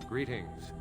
Greetings.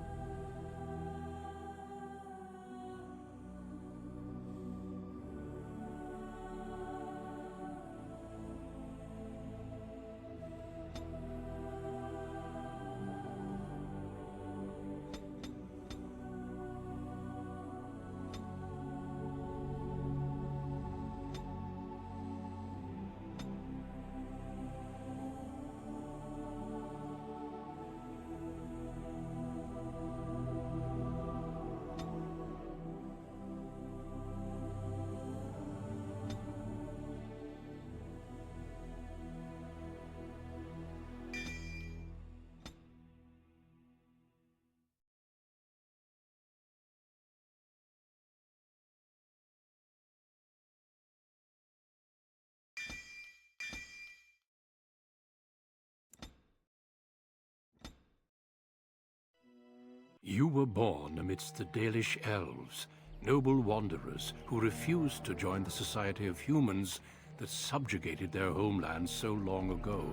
You were born amidst the Dalish elves, noble wanderers who refused to join the society of humans that subjugated their homeland so long ago.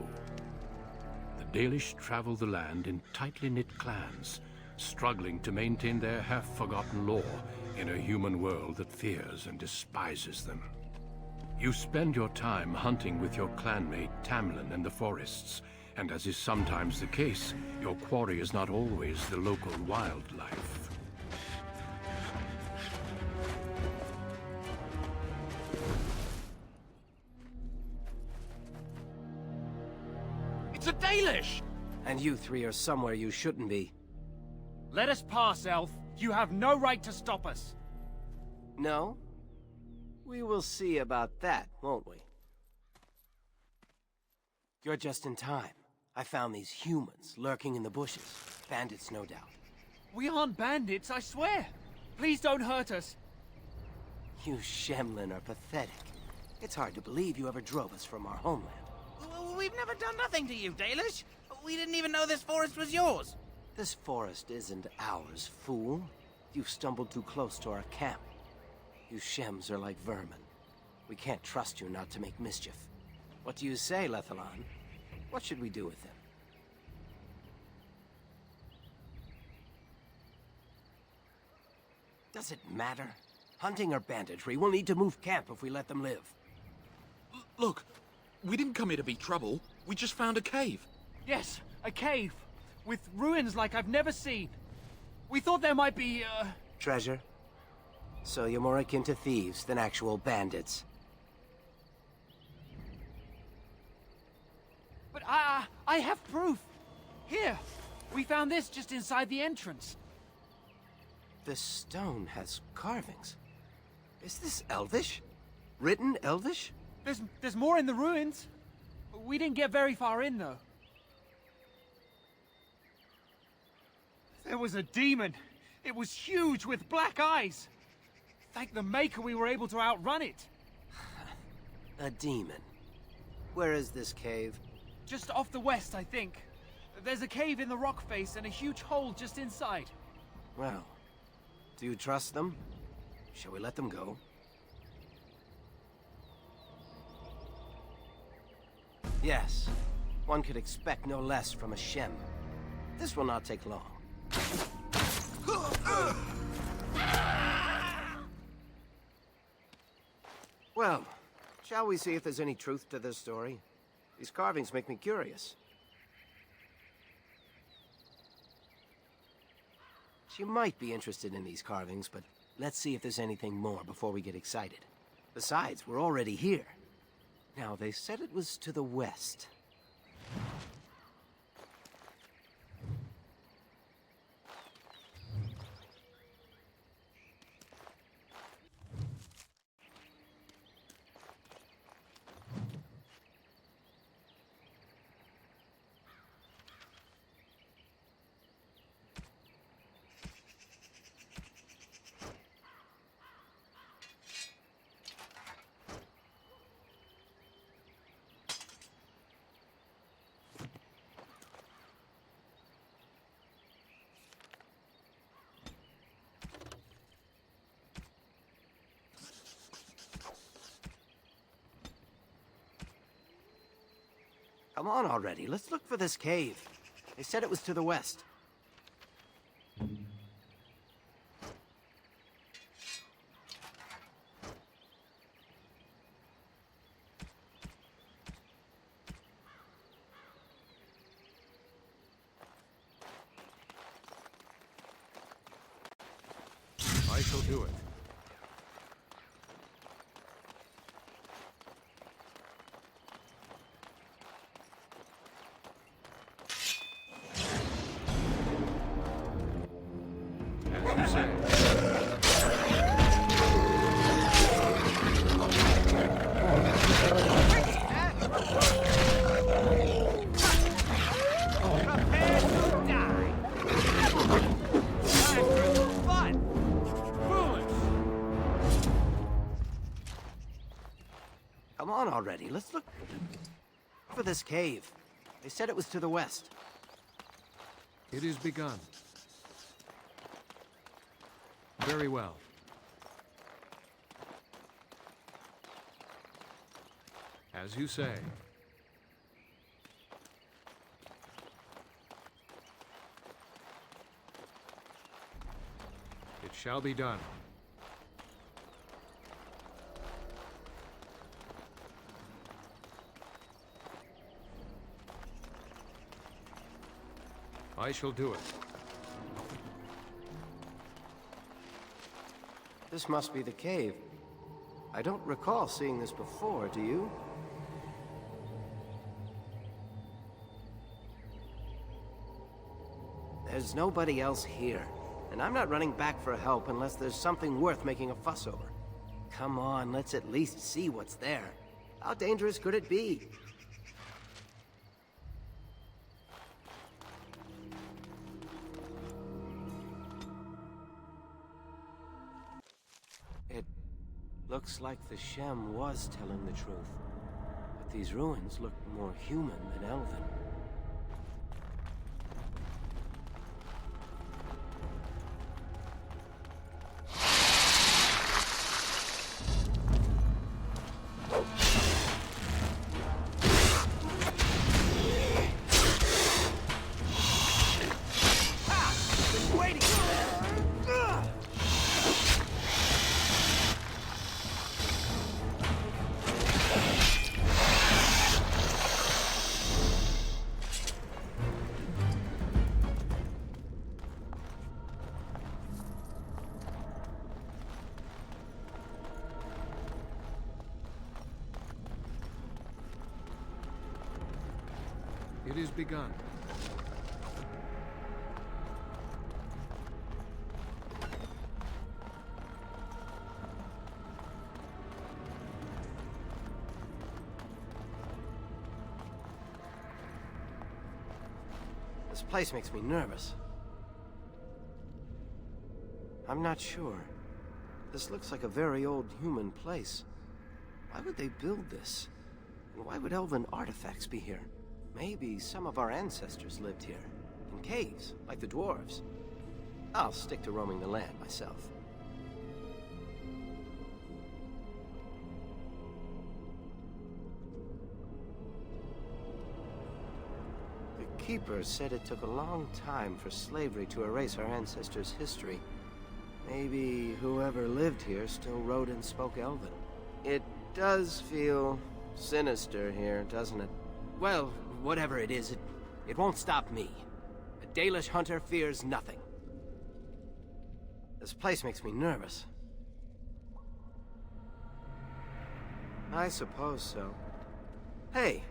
The Dalish travel the land in tightly knit clans, struggling to maintain their half-forgotten lore in a human world that fears and despises them. You spend your time hunting with your clanmate Tamlen in the forests, and as is sometimes the case, your quarry is not always the local wildlife. It's a Dalish! And you three are somewhere you shouldn't be. Let us pass, Elf. You have no right to stop us. No? We will see about that, won't we? You're just in time. I found these humans lurking in the bushes. Bandits, no doubt. We aren't bandits, I swear. Please don't hurt us. You Shemlin are pathetic. It's hard to believe you ever drove us from our homeland. We've never done nothing to you, Dalish. We didn't even know this forest was yours. This forest isn't ours, fool. You've stumbled too close to our camp. You Shems are like vermin. We can't trust you not to make mischief. What do you say, Lethalon? What should we do with him? Does it matter? Hunting or banditry, we'll need to move camp if we let them live. Look, we didn't come here to be trouble. We just found a cave. Yes, a cave. With ruins like I've never seen. We thought there might be, Treasure? So you're more akin to thieves than actual bandits. But I have proof. Here, we found this just inside the entrance. This stone has carvings. Is this elvish? Written elvish? There's more in the ruins. We didn't get very far in, though. There was a demon. It was huge with black eyes. Thank the Maker we were able to outrun it. A demon. Where is this cave? Just off the west, I think. There's a cave in the rock face and a huge hole just inside. Well, do you trust them? Shall we let them go? Yes. One could expect no less from a Shem. This will not take long. Well, shall we see if there's any truth to this story? These carvings make me curious. She might be interested in these carvings, but let's see if there's anything more before we get excited. Besides, we're already here. Now, they said it was to the west. Come on already, let's look for this cave. They said it was to the west. I shall do it. As you say. Prepare to die! Time for some fun! Foolish! Come on already, let's look for this cave. They said it was to the west. It is begun. Very well. As you say. It shall be done. I shall do it. This must be the cave. I don't recall seeing this before, do you? There's nobody else here, and I'm not running back for help unless there's something worth making a fuss over. Come on, let's at least see what's there. How dangerous could it be? It looks like the Shem was telling the truth, but these ruins look more human than elven. It is begun. This place makes me nervous. I'm not sure. This looks like a very old human place. Why would they build this? And why would elven artifacts be here? Maybe some of our ancestors lived here, in caves, like the dwarves. I'll stick to roaming the land myself. The Keeper said it took a long time for slavery to erase our ancestors' history. Maybe whoever lived here still wrote and spoke Elven. It does feel sinister here, doesn't it? Well, whatever it is, it won't stop me. A Dalish hunter fears nothing. This place makes me nervous. I suppose so. Hey,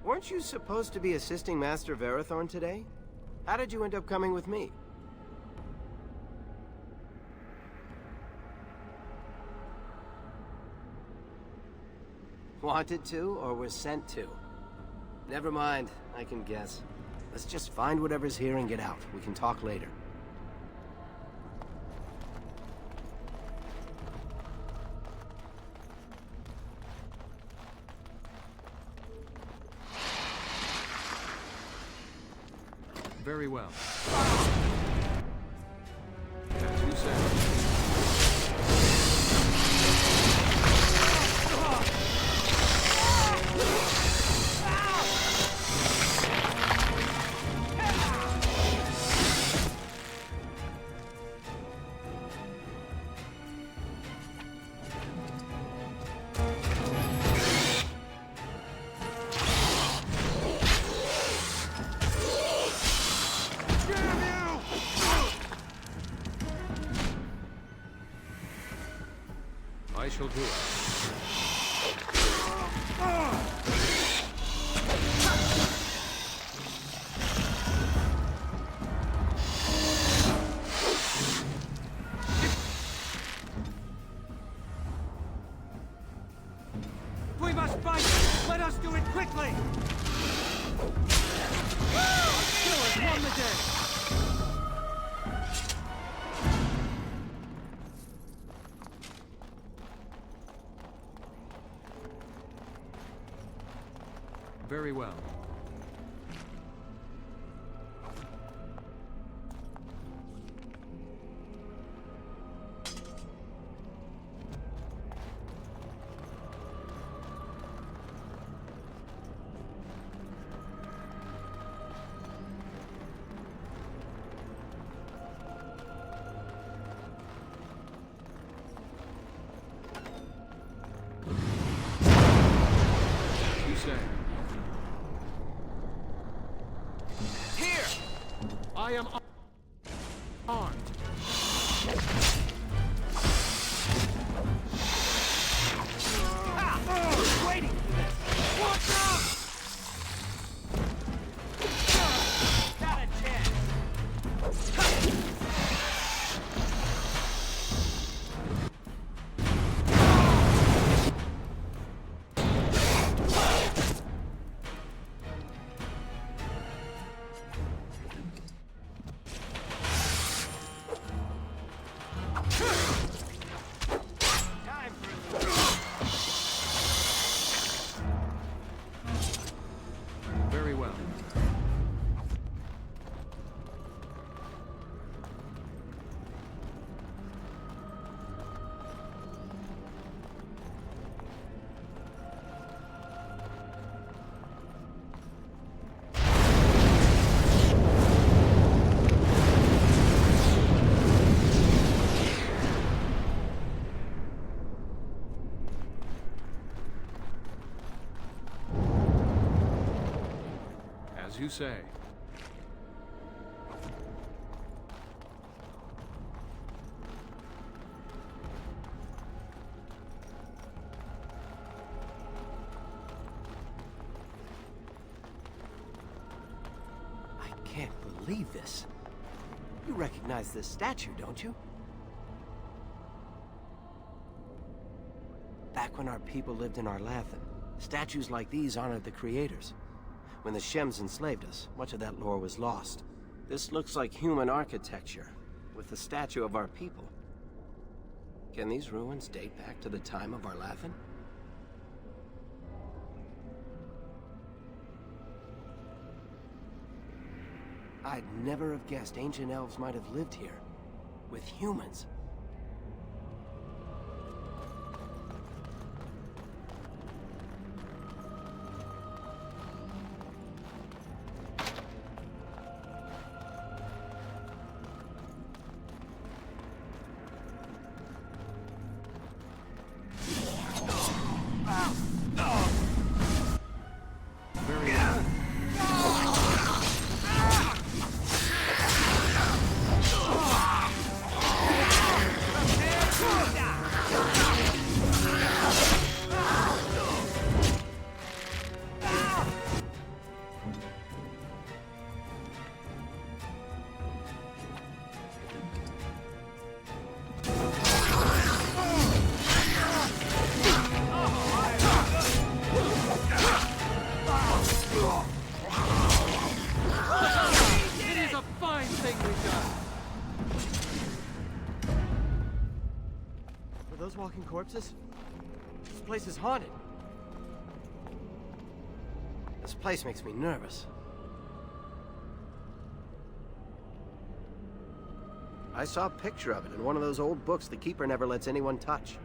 weren't you supposed to be assisting Master Verathorn today? How did you end up coming with me? Wanted to, or was sent to? Never mind, I can guess. Let's just find whatever's here and get out. We can talk later. Very well. As you say. shall do it. We must fight! Let us do it quickly! Our killers won the day! Very well. You say. I am armed. Waiting for this. Watch out! Not a chance. Very well. As you say. I can't believe this. You recognize this statue, don't you? Back when our people lived in Arlathan, statues like these honored the creators. When the Shems enslaved us, much of that lore was lost. This looks like human architecture, with the statue of our people. Can these ruins date back to the time of Arlathan? I'd never have guessed ancient elves might have lived here, with humans. Very well. It is a fine thing we've done. Were those walking corpses? This place is haunted. This place makes me nervous. I saw a picture of it in one of those old books the Keeper never lets anyone touch.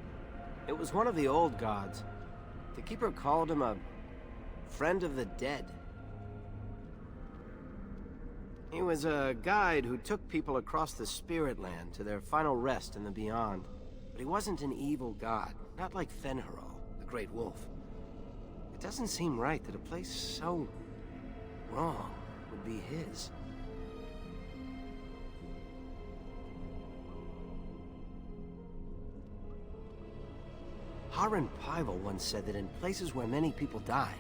It was one of the old gods. The Keeper called him a friend of the dead. He was a guide who took people across the Spirit Land to their final rest in the beyond. But he wasn't an evil god, not like Fen'Harel, the Great Wolf. It doesn't seem right that a place so wrong would be his. Aaron Pivel once said that in places where many people died,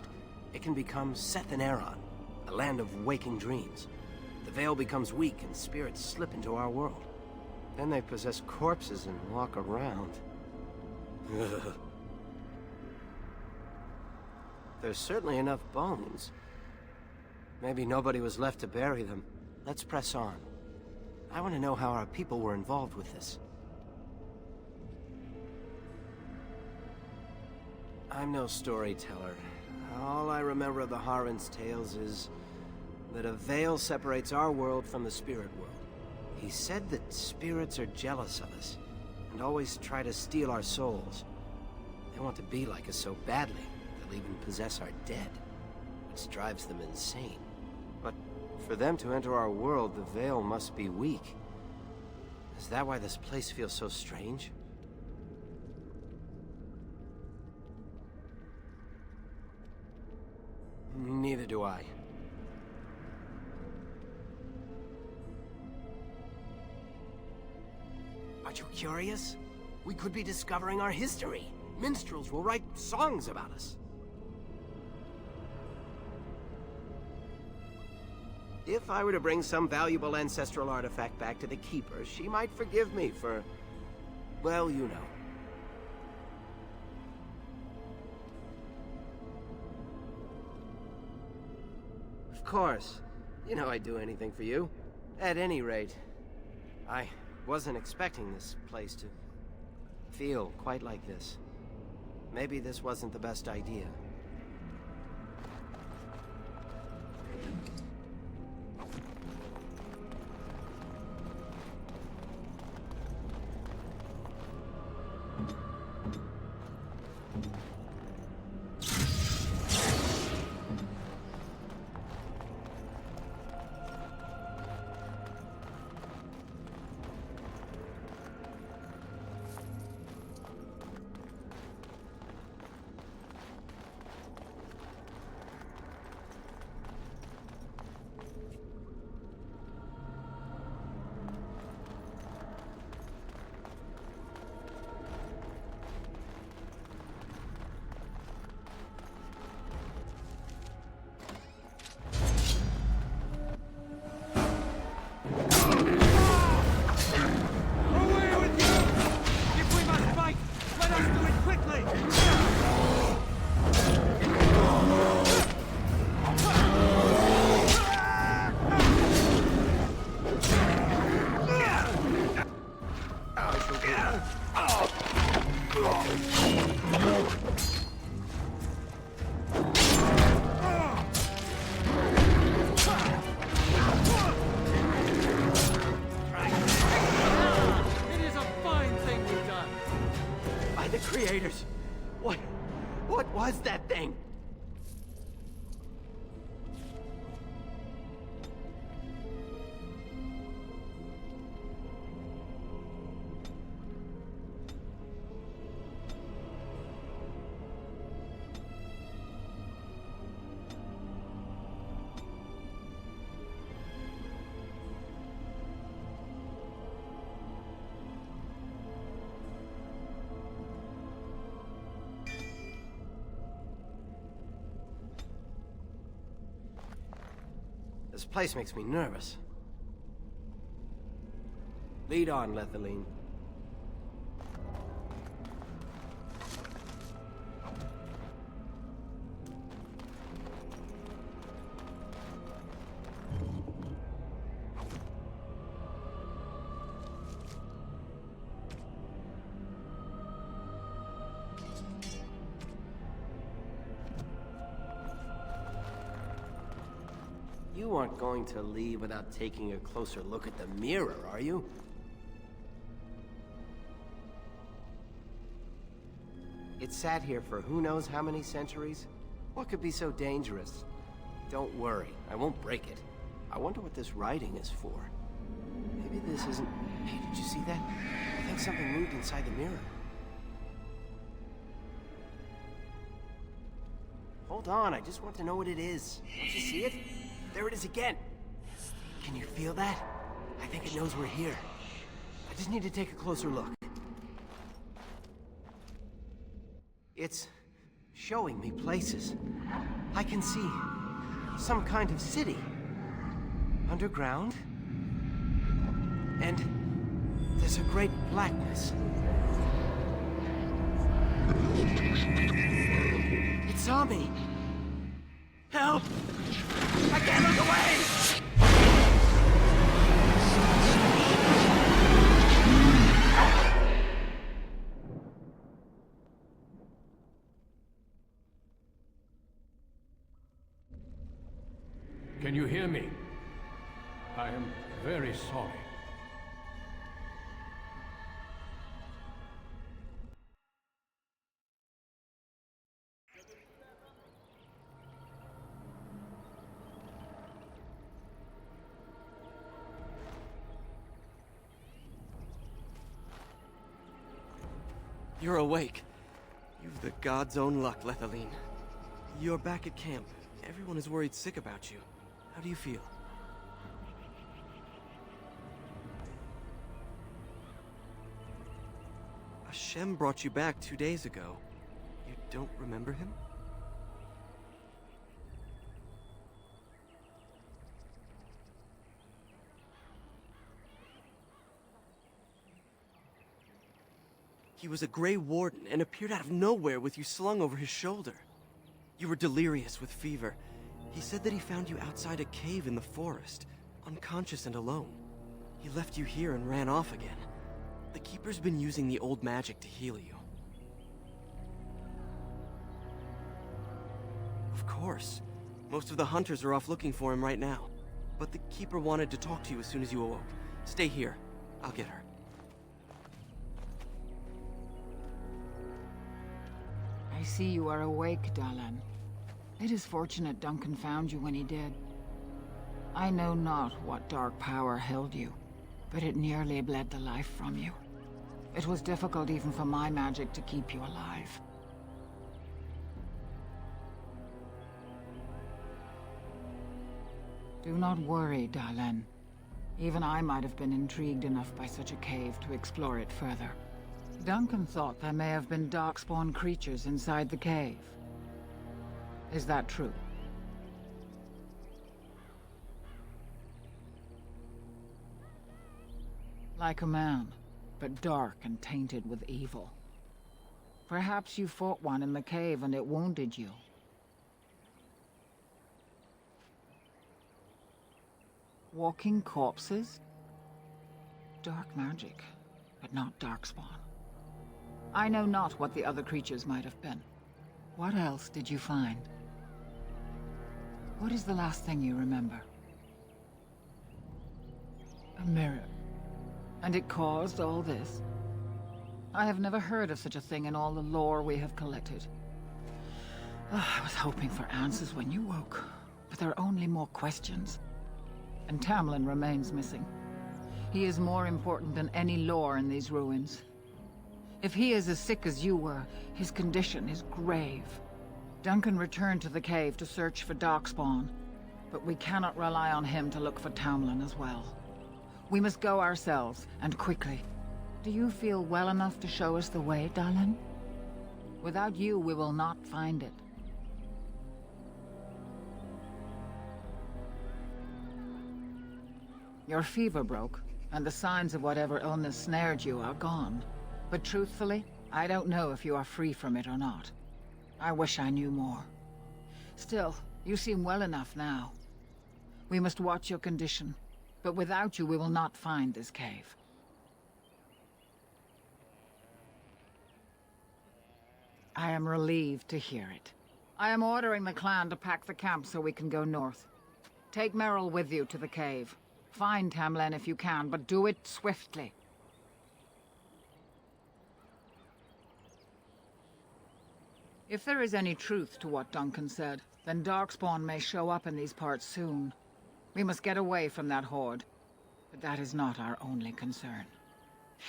it can become Seth-and-Aeron, a land of waking dreams. The veil becomes weak and spirits slip into our world. Then they possess corpses and walk around. There's certainly enough bones. Maybe nobody was left to bury them. Let's press on. I want to know how our people were involved with this. I'm no storyteller. All I remember of the Harren's tales is that a veil separates our world from the spirit world. He said that spirits are jealous of us, and always try to steal our souls. They want to be like us so badly, they'll even possess our dead, which drives them insane. But for them to enter our world, the veil must be weak. Is that why this place feels so strange? Neither do I. Aren't you curious? We could be discovering our history. Minstrels will write songs about us. If I were to bring some valuable ancestral artifact back to the Keeper, she might forgive me for... well, you know. Of course. You know I'd do anything for you. At any rate, I wasn't expecting this place to feel quite like this. Maybe this wasn't the best idea. Creators! What was that thing? This place makes me nervous. Lead on, Lethaline. You aren't going to leave without taking a closer look at the mirror, are you? It sat here for who knows how many centuries? What could be so dangerous? Don't worry, I won't break it. I wonder what this writing is for. Maybe this isn't... Hey, did you see that? I think something moved inside the mirror. Hold on, I just want to know what it is. Don't you see it? There it is again. Can you feel that? I think it knows we're here. I just need to take a closer look. It's showing me places. I can see some kind of city. Underground. And there's a great blackness. It saw me. Help! I can't look away! Can you hear me? I am very sorry. You're awake. You've the god's own luck, Lethaline. You're back at camp. Everyone is worried sick about you. How do you feel? Hashem brought you back 2 days ago. You don't remember him? He was a Grey Warden and appeared out of nowhere with you slung over his shoulder. You were delirious with fever. He said that he found you outside a cave in the forest, unconscious and alone. He left you here and ran off again. The Keeper's been using the old magic to heal you. Of course. Most of the hunters are off looking for him right now. But the Keeper wanted to talk to you as soon as you awoke. Stay here. I'll get her. I see you are awake, Dalish. It is fortunate Duncan found you when he did. I know not what dark power held you, but it nearly bled the life from you. It was difficult even for my magic to keep you alive. Do not worry, Dalish. Even I might have been intrigued enough by such a cave to explore it further. Duncan thought there may have been darkspawn creatures inside the cave. Is that true? Like a man, but dark and tainted with evil. Perhaps you fought one in the cave and it wounded you. Walking corpses? Dark magic, but not darkspawn. I know not what the other creatures might have been. What else did you find? What is the last thing you remember? A mirror. And it caused all this? I have never heard of such a thing in all the lore we have collected. I was hoping for answers when you woke, but there are only more questions. And Tamlen remains missing. He is more important than any lore in these ruins. If he is as sick as you were, his condition is grave. Duncan returned to the cave to search for darkspawn, but we cannot rely on him to look for Tamlen as well. We must go ourselves, and quickly. Do you feel well enough to show us the way, Dalish? Without you, we will not find it. Your fever broke, and the signs of whatever illness snared you are gone. But truthfully, I don't know if you are free from it or not. I wish I knew more. Still, you seem well enough now. We must watch your condition, but without you we will not find this cave. I am relieved to hear it. I am ordering the clan to pack the camp so we can go north. Take Merrill with you to the cave. Find Tamlen if you can, but do it swiftly. If there is any truth to what Duncan said, then darkspawn may show up in these parts soon. We must get away from that horde. But that is not our only concern.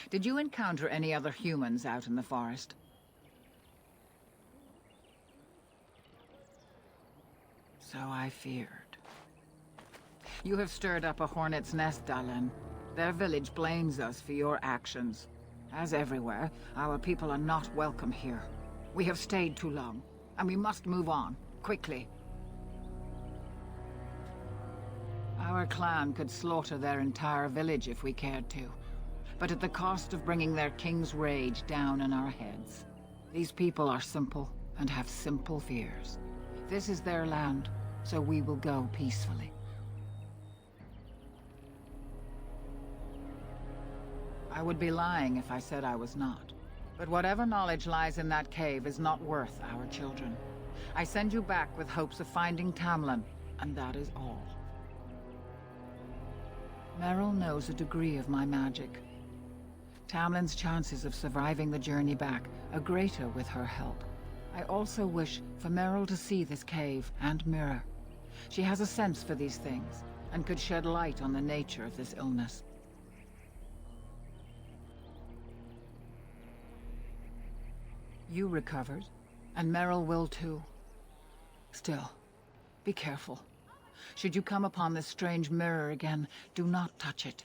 Did you encounter any other humans out in the forest? So I feared. You have stirred up a hornet's nest, Dalish. Their village blames us for your actions. As everywhere, our people are not welcome here. We have stayed too long, and we must move on, quickly. Our clan could slaughter their entire village if we cared to, but at the cost of bringing their king's rage down on our heads. These people are simple, and have simple fears. This is their land, so we will go peacefully. I would be lying if I said I was not. But whatever knowledge lies in that cave is not worth our children. I send you back with hopes of finding Tamlen, and that is all. Merrill knows a degree of my magic. Tamlen's chances of surviving the journey back are greater with her help. I also wish for Merrill to see this cave and mirror. She has a sense for these things, and could shed light on the nature of this illness. You recovered, and Merrill will too. Still, be careful. Should you come upon this strange mirror again, do not touch it.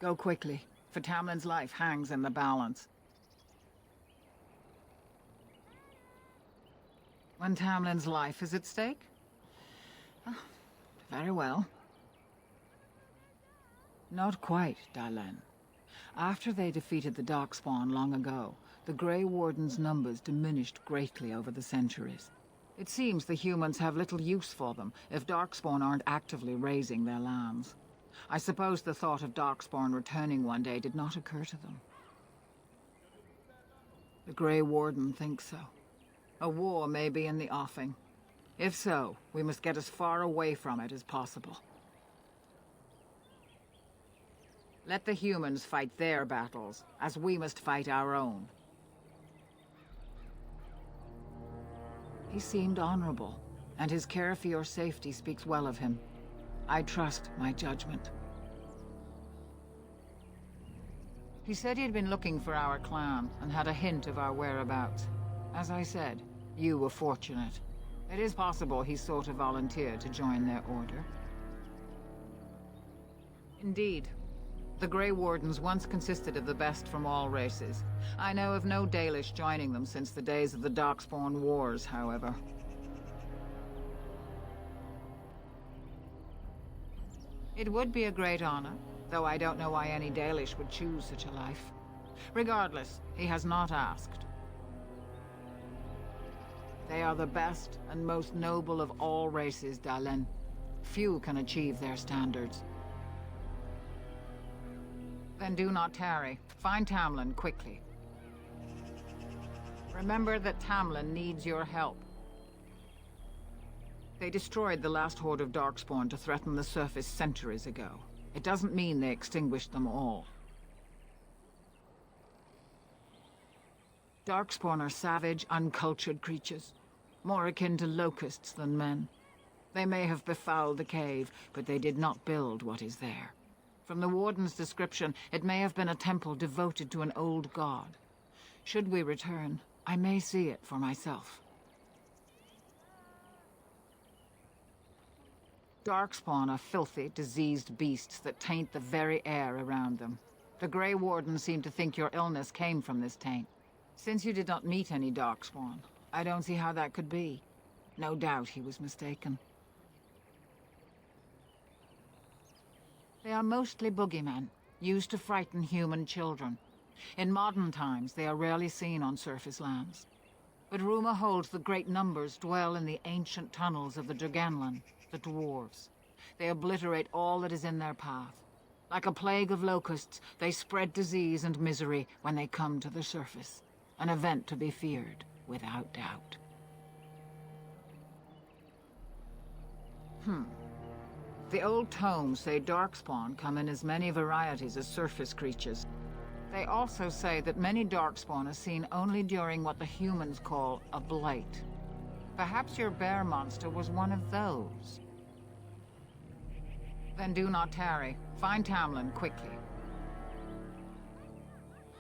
Go quickly, for Tamlin's life hangs in the balance. When Tamlin's life is at stake? Oh, very well. Not quite, Dalish. After they defeated the Darkspawn long ago, the Grey Warden's numbers diminished greatly over the centuries. It seems the humans have little use for them if Darkspawn aren't actively raising their lands. I suppose the thought of Darkspawn returning one day did not occur to them. The Grey Warden thinks so. A war may be in the offing. If so, we must get as far away from it as possible. Let the humans fight their battles, as we must fight our own. He seemed honorable, and his care for your safety speaks well of him. I trust my judgment. He said he had been looking for our clan, and had a hint of our whereabouts. As I said, you were fortunate. It is possible he sought a volunteer to join their order. Indeed. The Grey Wardens once consisted of the best from all races. I know of no Dalish joining them since the days of the Darkspawn Wars, however. It would be a great honor, though I don't know why any Dalish would choose such a life. Regardless, he has not asked. They are the best and most noble of all races, Dalish. Few can achieve their standards. Then do not tarry. Find Tamlen quickly. Remember that Tamlen needs your help. They destroyed the last horde of Darkspawn to threaten the surface centuries ago. It doesn't mean they extinguished them all. Darkspawn are savage, uncultured creatures, more akin to locusts than men. They may have befouled the cave, but they did not build what is there. From the Warden's description, it may have been a temple devoted to an old god. Should we return, I may see it for myself. Darkspawn are filthy, diseased beasts that taint the very air around them. The Grey Warden seemed to think your illness came from this taint. Since you did not meet any Darkspawn, I don't see how that could be. No doubt he was mistaken. They are mostly boogeymen, used to frighten human children. In modern times, they are rarely seen on surface lands. But rumor holds that great numbers dwell in the ancient tunnels of the Draganlan, the dwarves. They obliterate all that is in their path. Like a plague of locusts, they spread disease and misery when they come to the surface. An event to be feared, without doubt. The old tomes say Darkspawn come in as many varieties as surface creatures. They also say that many Darkspawn are seen only during what the humans call a blight. Perhaps your bear monster was one of those. Then do not tarry. Find Tamlen quickly.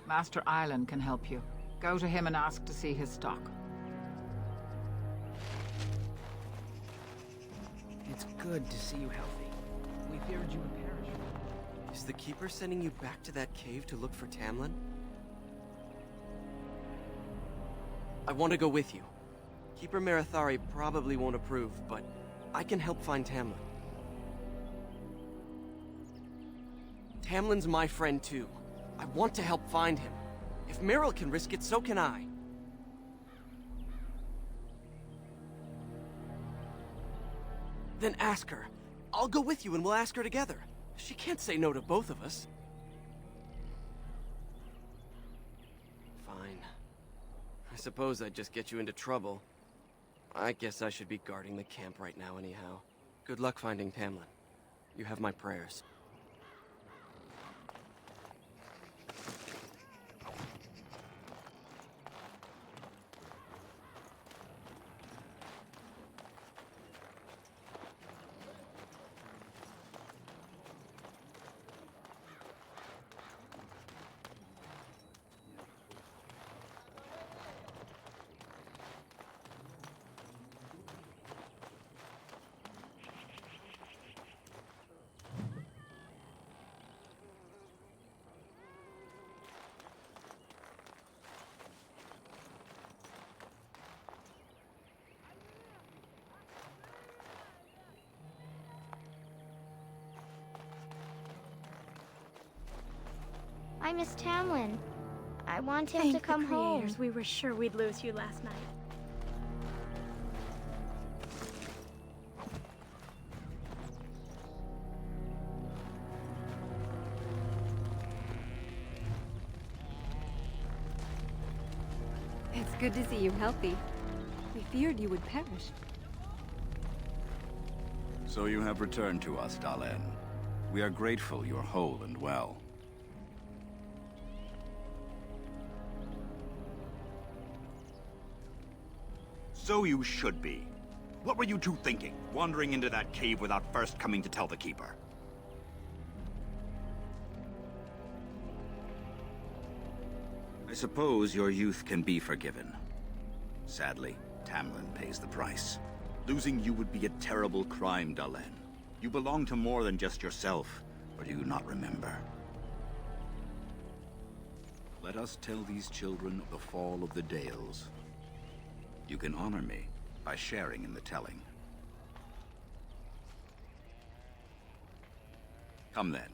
Master Island can help you. Go to him and ask to see his stock. It's good to see you healthy. We feared you would perish. Is the Keeper sending you back to that cave to look for Tamlen? I want to go with you. Keeper Marathari probably won't approve, but I can help find Tamlen. Tamlen's my friend too. I want to help find him. If Meryl can risk it, so can I. Then ask her. I'll go with you and we'll ask her together. She can't say no to both of us. Fine. I suppose I'd just get you into trouble. I guess I should be guarding the camp right now anyhow. Good luck finding Tamlen. You have my prayers. I miss Tamlen. I want him to Thank come the creators. home. We were sure we'd lose you last night. It's good to see you healthy. We feared you would perish. So you have returned to us, Dalen. We are grateful you're whole and well. So you should be. What were you two thinking, wandering into that cave without first coming to tell the Keeper? I suppose your youth can be forgiven. Sadly, Tamlen pays the price. Losing you would be a terrible crime, Dalen. You belong to more than just yourself, or do you not remember? Let us tell these children of the fall of the Dales. You can honor me by sharing in the telling. Come then.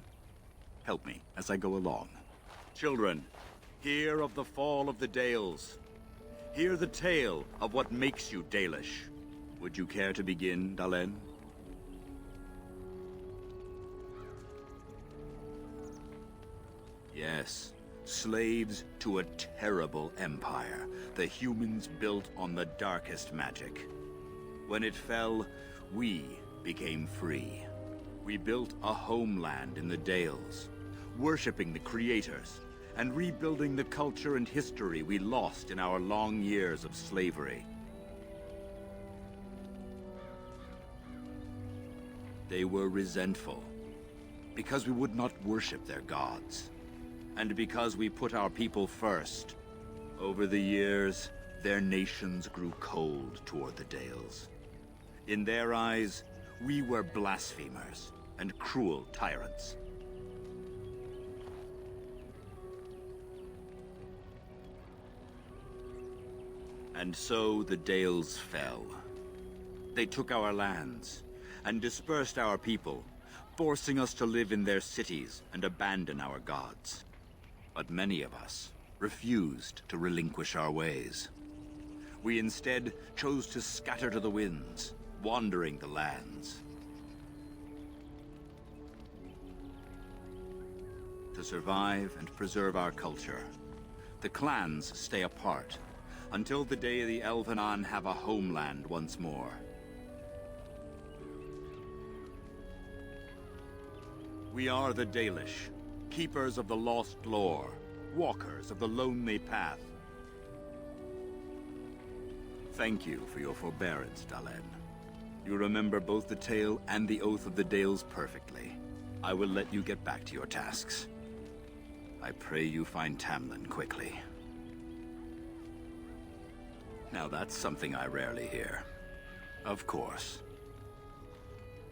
Help me as I go along. Children, hear of the fall of the Dales. Hear the tale of what makes you Dalish. Would you care to begin, Dalen? Yes, slaves to a terrible empire the humans built on the darkest magic. When it fell, we became free. We built a homeland in the Dales, worshipping the creators, and rebuilding the culture and history we lost in our long years of slavery. They were resentful, because we would not worship their gods, and because we put our people first. Over the years, their nations grew cold toward the Dales. In their eyes, we were blasphemers and cruel tyrants. And so the Dales fell. They took our lands and dispersed our people, forcing us to live in their cities and abandon our gods. But many of us refused to relinquish our ways. We instead chose to scatter to the winds, wandering the lands. To survive and preserve our culture, the clans stay apart until the day the Elven have a homeland once more. We are the Dalish, keepers of the lost lore, walkers of the lonely path. Thank you for your forbearance, Dalen. You remember both the tale and the Oath of the Dales perfectly. I will let you get back to your tasks. I pray you find Tamlen quickly. Now that's something I rarely hear. Of course.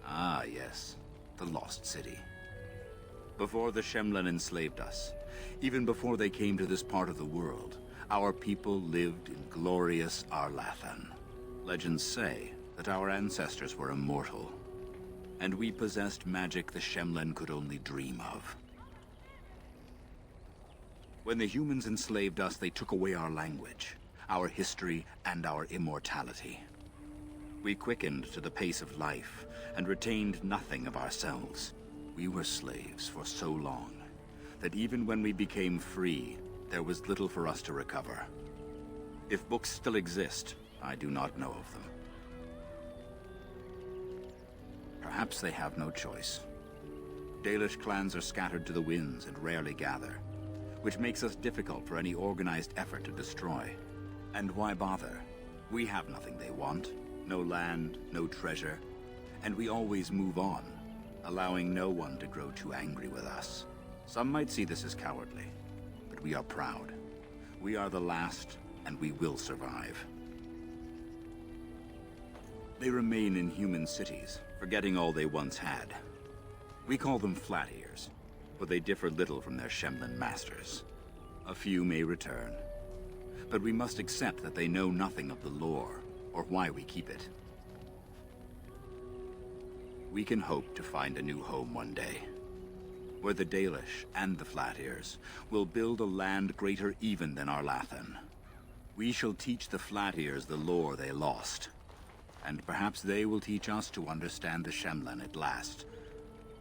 Ah, yes. The Lost City. Before the Shemlen enslaved us, even before they came to this part of the world, our people lived in glorious Arlathan. Legends say that our ancestors were immortal, and we possessed magic the Shemlen could only dream of. When the humans enslaved us, they took away our language, our history, and our immortality. We quickened to the pace of life, and retained nothing of ourselves. We were slaves for so long, that even when we became free, there was little for us to recover. If books still exist, I do not know of them. Perhaps they have no choice. Dalish clans are scattered to the winds and rarely gather, which makes us difficult for any organized effort to destroy. And why bother? We have nothing they want. No land, no treasure, and we always move on, allowing no one to grow too angry with us. Some might see this as cowardly, but we are proud. We are the last, and we will survive. They remain in human cities, forgetting all they once had. We call them flat ears, but they differ little from their Shemlen masters. A few may return, but we must accept that they know nothing of the lore, or why we keep it. We can hope to find a new home one day, where the Dalish and the Flat Ears will build a land greater even than Arlathan. We shall teach the Flat Ears the lore they lost, and perhaps they will teach us to understand the Shemlen at last.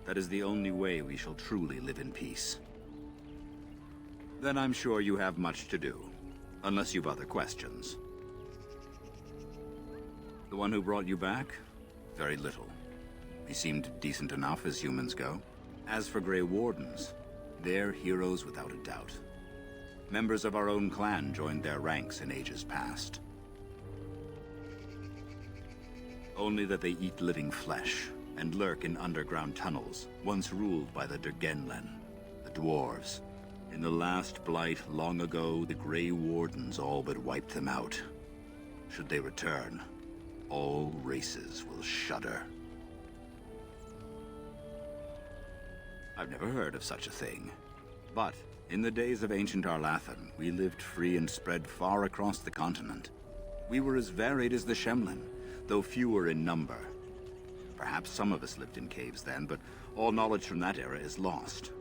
That is the only way we shall truly live in peace. Then I'm sure you have much to do, unless you've other questions. The one who brought you back? Very little. He seemed decent enough as humans go. As for Grey Wardens, they're heroes without a doubt. Members of our own clan joined their ranks in ages past. Only that they eat living flesh and lurk in underground tunnels, once ruled by the Dergenlen, the dwarves. In the last blight long ago, the Grey Wardens all but wiped them out. Should they return, all races will shudder. I've never heard of such a thing. But in the days of ancient Arlathan, we lived free and spread far across the continent. We were as varied as the Shemlen, though fewer in number. Perhaps some of us lived in caves then, but all knowledge from that era is lost.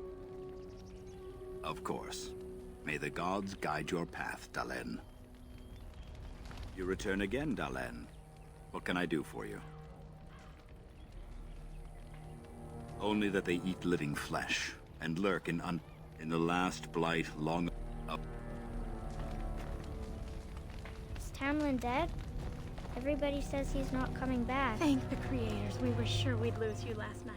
Of course. May the gods guide your path, Dalen. You return again, Dalen. What can I do for you? Only that they eat living flesh, and lurk in the last blight long... Is Tamlen dead? Everybody says he's not coming back. Thank the creators. We were sure we'd lose you last night.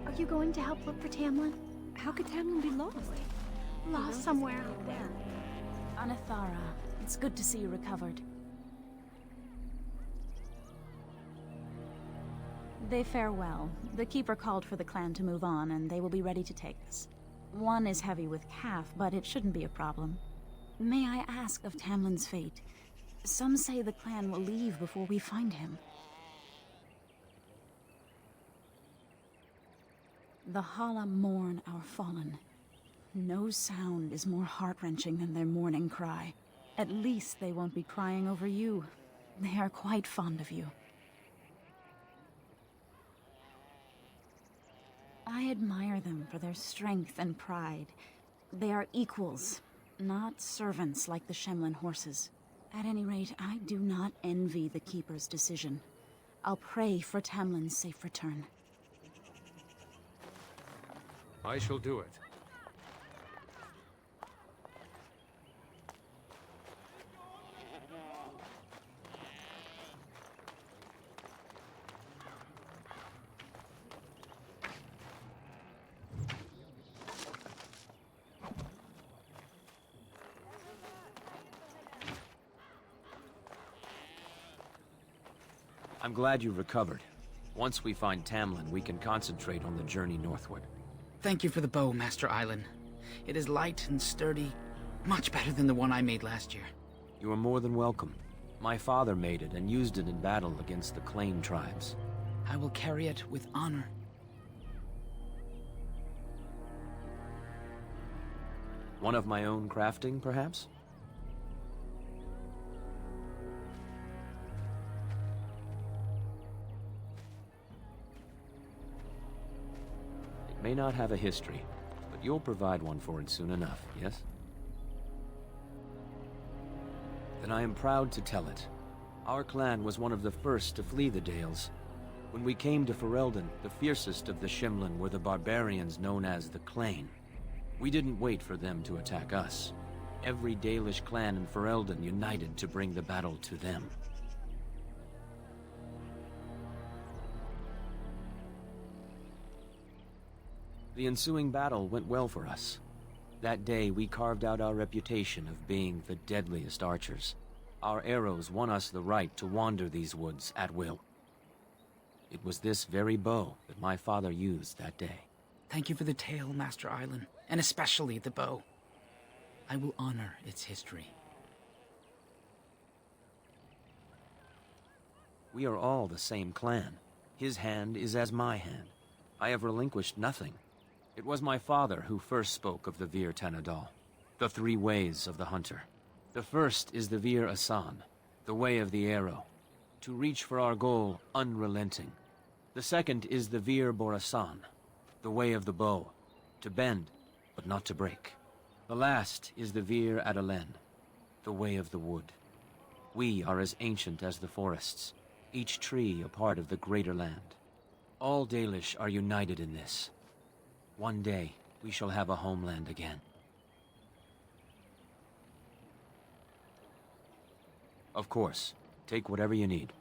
Are you going to help look for Tamlen? How could Tamlen be lost? Lost somewhere out there. Anathara, it's good to see you recovered. They fare well. The Keeper called for the clan to move on, and they will be ready to take us. One is heavy with calf, but it shouldn't be a problem. May I ask of Tamlen's fate? Some say the clan will leave before we find him. The Hala mourn our fallen. No sound is more heart-wrenching than their mourning cry. At least they won't be crying over you. They are quite fond of you. I admire them for their strength and pride. They are equals, not servants like the Shemlen horses. At any rate, I do not envy the Keeper's decision. I'll pray for Tamlen's safe return. I shall do it. I'm glad you recovered. Once we find Tamlen, we can concentrate on the journey northward. Thank you for the bow, Master Island. It is light and sturdy, much better than the one I made last year. You are more than welcome. My father made it and used it in battle against the Claim tribes. I will carry it with honor. One of my own crafting, perhaps? It may not have a history, but you'll provide one for it soon enough, yes? Then I am proud to tell it. Our clan was one of the first to flee the Dales. When we came to Ferelden, the fiercest of the Shemlen were the barbarians known as the Clain. We didn't wait for them to attack us. Every Dalish clan in Ferelden united to bring the battle to them. The ensuing battle went well for us. That day, we carved out our reputation of being the deadliest archers. Our arrows won us the right to wander these woods at will. It was this very bow that my father used that day. Thank you for the tale, Master Island, and especially the bow. I will honor its history. We are all the same clan. His hand is as my hand. I have relinquished nothing. It was my father who first spoke of the Vir Tanadal, the three ways of the hunter. The first is the Vir Asan, the way of the arrow, to reach for our goal unrelenting. The second is the Vir Borasan, the way of the bow, to bend, but not to break. The last is the Vir Adalen, the way of the wood. We are as ancient as the forests, each tree a part of the greater land. All Dalish are united in this. One day, we shall have a homeland again. Of course, take whatever you need.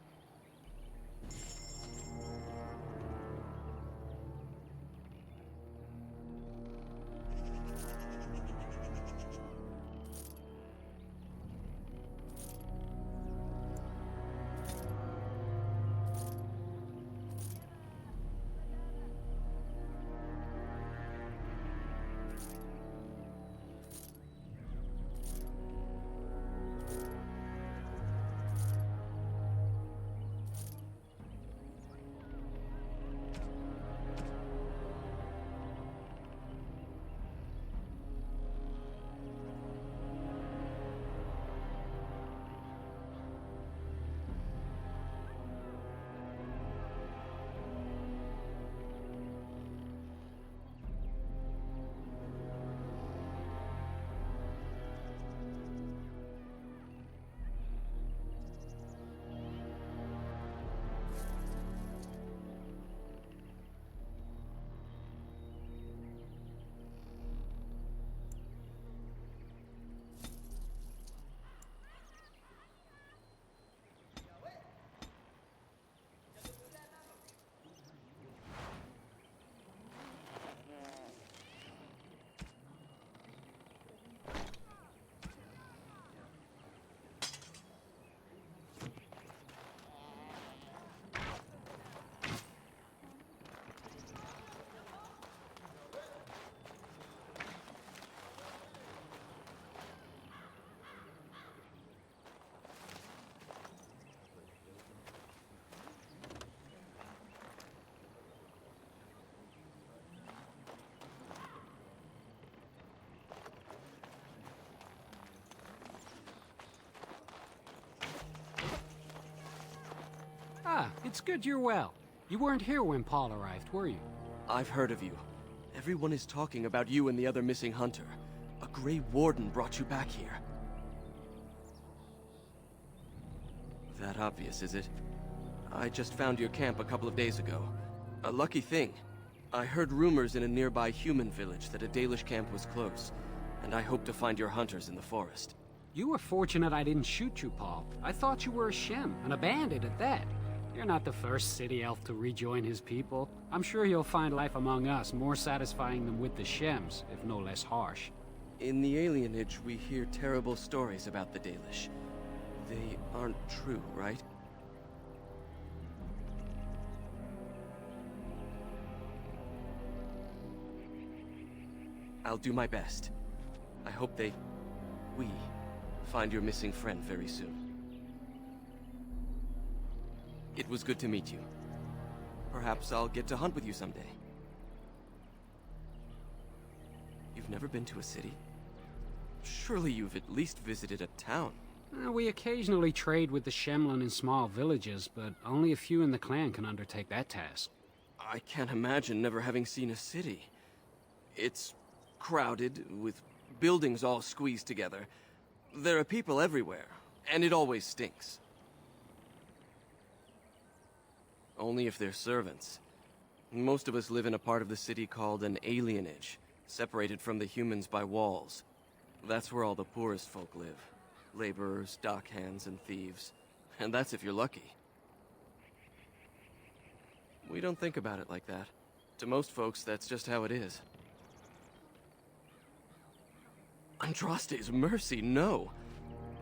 Ah, it's good you're well. You weren't here when Paul arrived, were you? I've heard of you. Everyone is talking about you and the other missing hunter. A Grey Warden brought you back here. That obvious, is it? I just found your camp a couple of days ago. A lucky thing. I heard rumors in a nearby human village that a Dalish camp was close, and I hope to find your hunters in the forest. You were fortunate I didn't shoot you, Paul. I thought you were a Shem, and a bandit at that. You're not the first city elf to rejoin his people. I'm sure you'll find life among us more satisfying than with the Shems, if no less harsh. In the alienage, we hear terrible stories about the Dalish. They aren't true, right? I'll do my best. I hope we find your missing friend very soon. It was good to meet you. Perhaps I'll get to hunt with you someday. You've never been to a city? Surely you've at least visited a town. We occasionally trade with the Shemlin in small villages, but only a few in the clan can undertake that task. I can't imagine never having seen a city. It's crowded, with buildings all squeezed together. There are people everywhere, and it always stinks. Only if they're servants. Most of us live in a part of the city called an alienage, separated from the humans by walls. That's where all the poorest folk live. Laborers, dockhands, and thieves. And that's if you're lucky. We don't think about it like that. To most folks, that's just how it is. Andraste's mercy, no.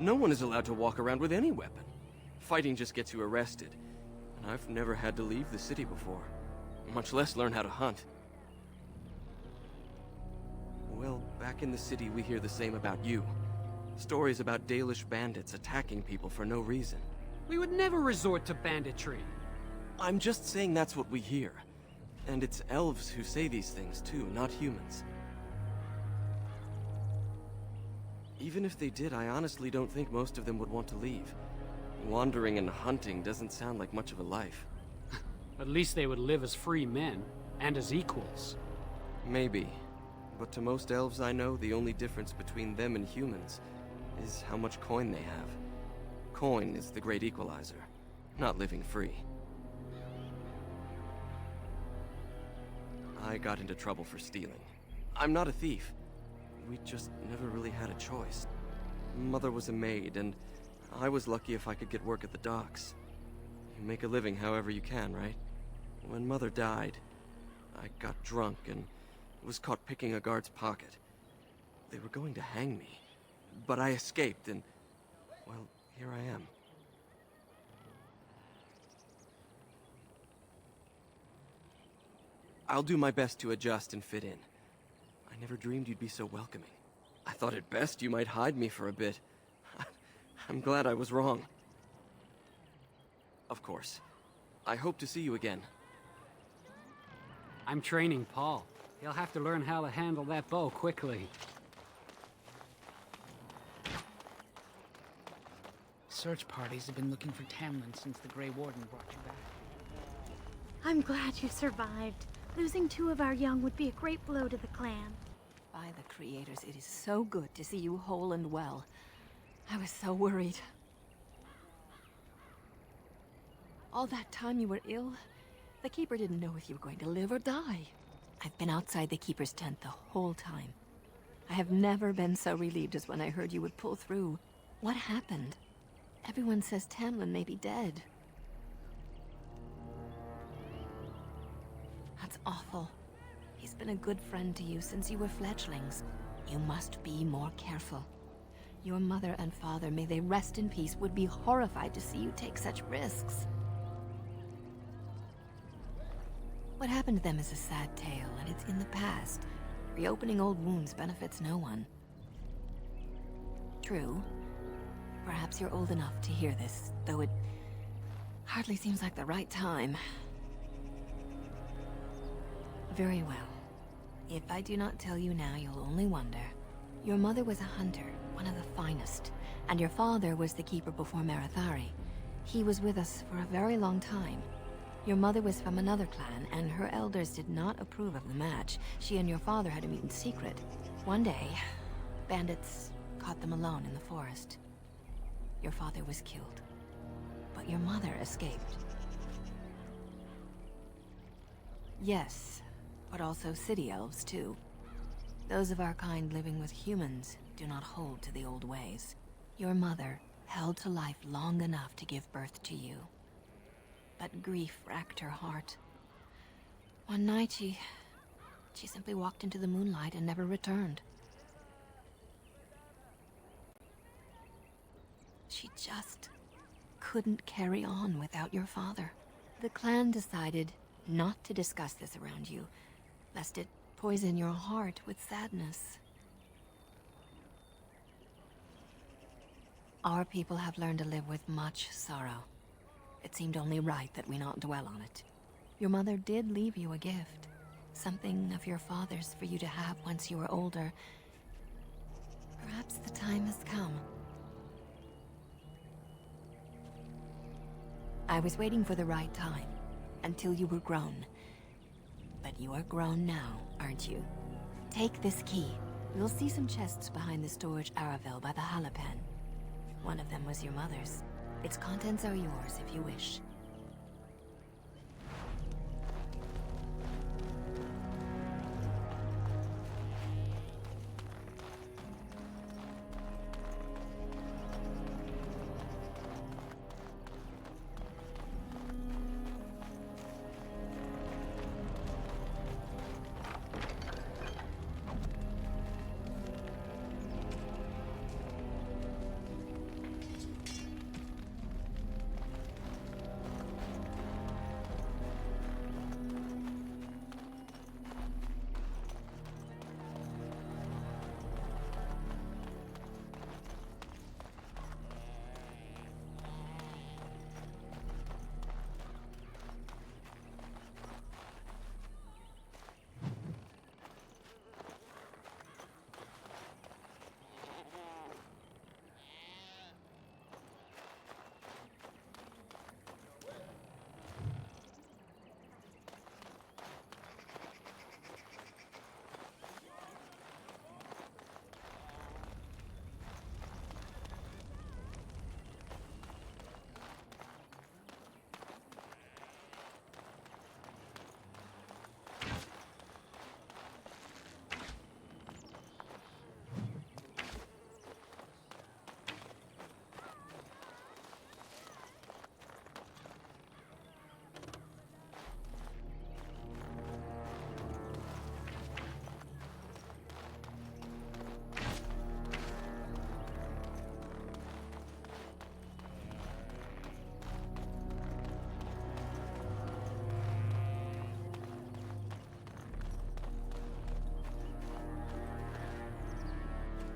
No one is allowed to walk around with any weapon. Fighting just gets you arrested. And I've never had to leave the city before. Much less learn how to hunt. Well, back in the city we hear the same about you. Stories about Dalish bandits attacking people for no reason. We would never resort to banditry. I'm just saying that's what we hear. And it's elves who say these things too, not humans. Even if they did, I honestly don't think most of them would want to leave. Wandering and hunting doesn't sound like much of a life. At least they would live as free men, and as equals. Maybe. But to most elves I know, the only difference between them and humans is how much coin they have. Coin is the great equalizer, not living free. I got into trouble for stealing. I'm not a thief. We just never really had a choice. Mother was a maid, and I was lucky if I could get work at the docks. You make a living however you can, right? When Mother died, I got drunk and was caught picking a guard's pocket. They were going to hang me, but I escaped and, well, here I am. I'll do my best to adjust and fit in. I never dreamed you'd be so welcoming. I thought at best you might hide me for a bit. I'm glad I was wrong. Of course. I hope to see you again. I'm training Paul. He'll have to learn how to handle that bow quickly. Search parties have been looking for Tamlen since the Grey Warden brought you back. I'm glad you survived. Losing 2 of our young would be a great blow to the clan. By the creators, it is so good to see you whole and well. I was so worried. All that time you were ill, the Keeper didn't know if you were going to live or die. I've been outside the Keeper's tent the whole time. I have never been so relieved as when I heard you would pull through. What happened? Everyone says Tamlen may be dead. That's awful. He's been a good friend to you since you were fledglings. You must be more careful. Your mother and father, may they rest in peace, would be horrified to see you take such risks. What happened to them is a sad tale, and it's in the past. Reopening old wounds benefits no one. True. Perhaps you're old enough to hear this, though it hardly seems like the right time. Very well. If I do not tell you now, you'll only wonder. Your mother was a hunter, one of the finest, and your father was the Keeper before Marathari. He was with us for a very long time. Your mother was from another clan, and her elders did not approve of the match. She and your father had to meet in secret. One day, bandits caught them alone in the forest. Your father was killed, but your mother escaped. Yes, but also city elves, too. Those of our kind living with humans do not hold to the old ways. Your mother held to life long enough to give birth to you. But grief racked her heart. One night she simply walked into the moonlight and never returned. She just couldn't carry on without your father. The clan decided not to discuss this around you, lest it poison your heart with sadness. Our people have learned to live with much sorrow. It seemed only right that we not dwell on it. Your mother did leave you a gift. Something of your father's for you to have once you are older. Perhaps the time has come. I was waiting for the right time, until you were grown. But you are grown now, aren't you? Take this key. You'll see some chests behind the storage Aravel by the Halapen. One of them was your mother's. Its contents are yours if you wish.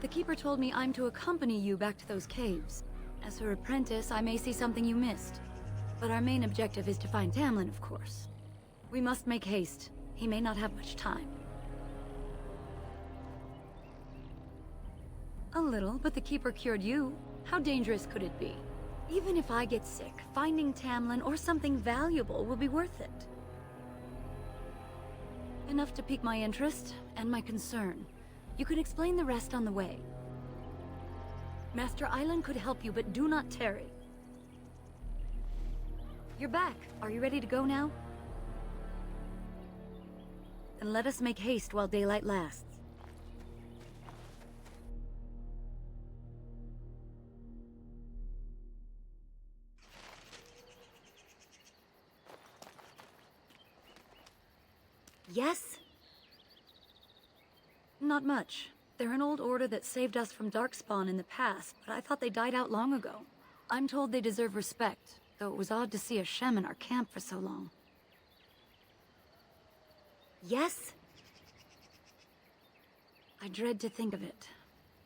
The Keeper told me I'm to accompany you back to those caves. As her apprentice, I may see something you missed. But our main objective is to find Tamlen, of course. We must make haste. He may not have much time. A little, but the Keeper cured you. How dangerous could it be? Even if I get sick, finding Tamlen or something valuable will be worth it. Enough to pique my interest and my concern. You can explain the rest on the way. Master Island could help you, but do not tarry. You're back. Are you ready to go now? Then let us make haste while daylight lasts. Yes? Not much. They're an old order that saved us from Darkspawn in the past, but I thought they died out long ago. I'm told they deserve respect, though it was odd to see a Shem in our camp for so long. Yes? I dread to think of it.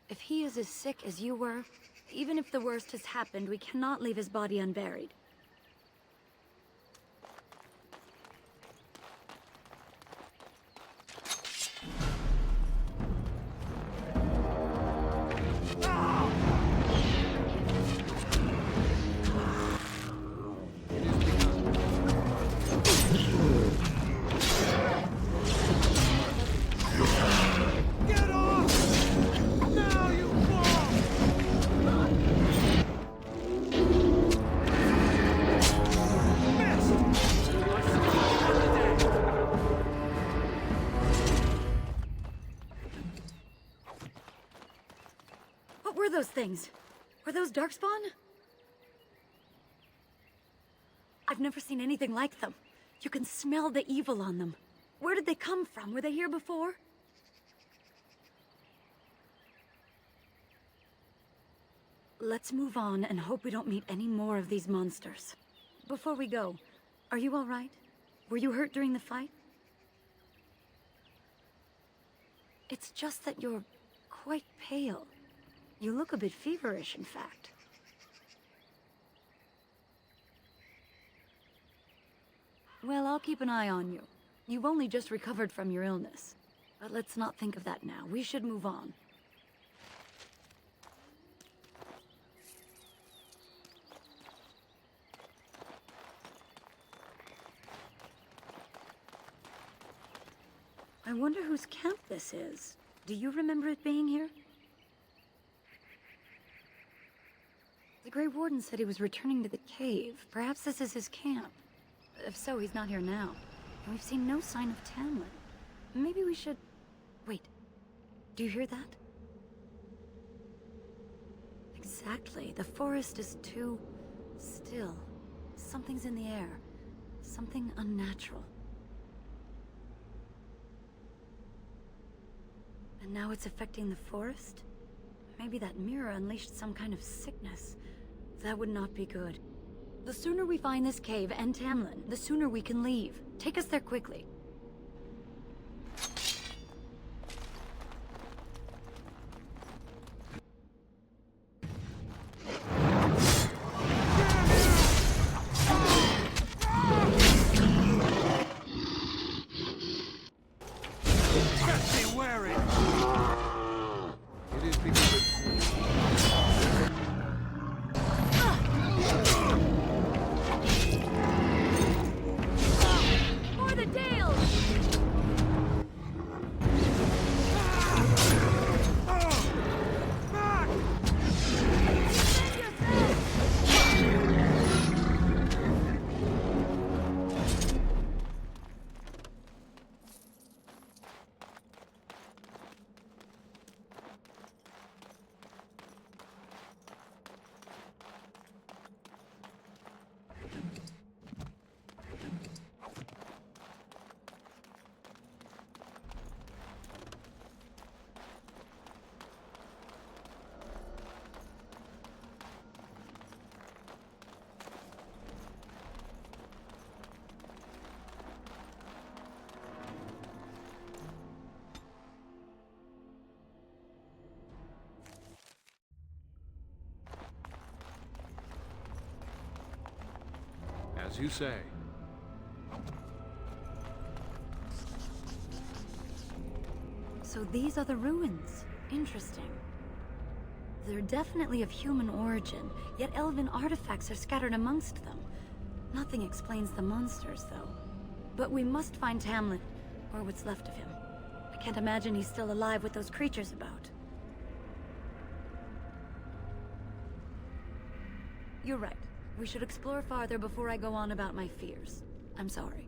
If he is as sick as you were, even if the worst has happened, we cannot leave his body unburied. Those things? Were those Darkspawn? I've never seen anything like them. You can smell the evil on them. Where did they come from? Were they here before? Let's move on and hope we don't meet any more of these monsters. Before we go, are you all right? Were you hurt during the fight? It's just that you're quite pale. You look a bit feverish, in fact. Well, I'll keep an eye on you. You've only just recovered from your illness. But let's not think of that now. We should move on. I wonder whose camp this is. Do you remember it being here? The Grey Warden said he was returning to the cave. Perhaps this is his camp. If so, he's not here now. And we've seen no sign of Tamlen. Maybe we should... Wait. Do you hear that? Exactly. The forest is too... still. Something's in the air. Something unnatural. And now it's affecting the forest? Maybe that mirror unleashed some kind of sickness. That would not be good. The sooner we find this cave and Tamlen, the sooner we can leave. Take us there quickly. As you say. So these are the ruins. Interesting. They're definitely of human origin, yet elven artifacts are scattered amongst them. Nothing explains the monsters, though. But we must find Tamlen, or what's left of him. I can't imagine he's still alive with those creatures about. You're right. We should explore farther before I go on about my fears. I'm sorry.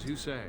As you say.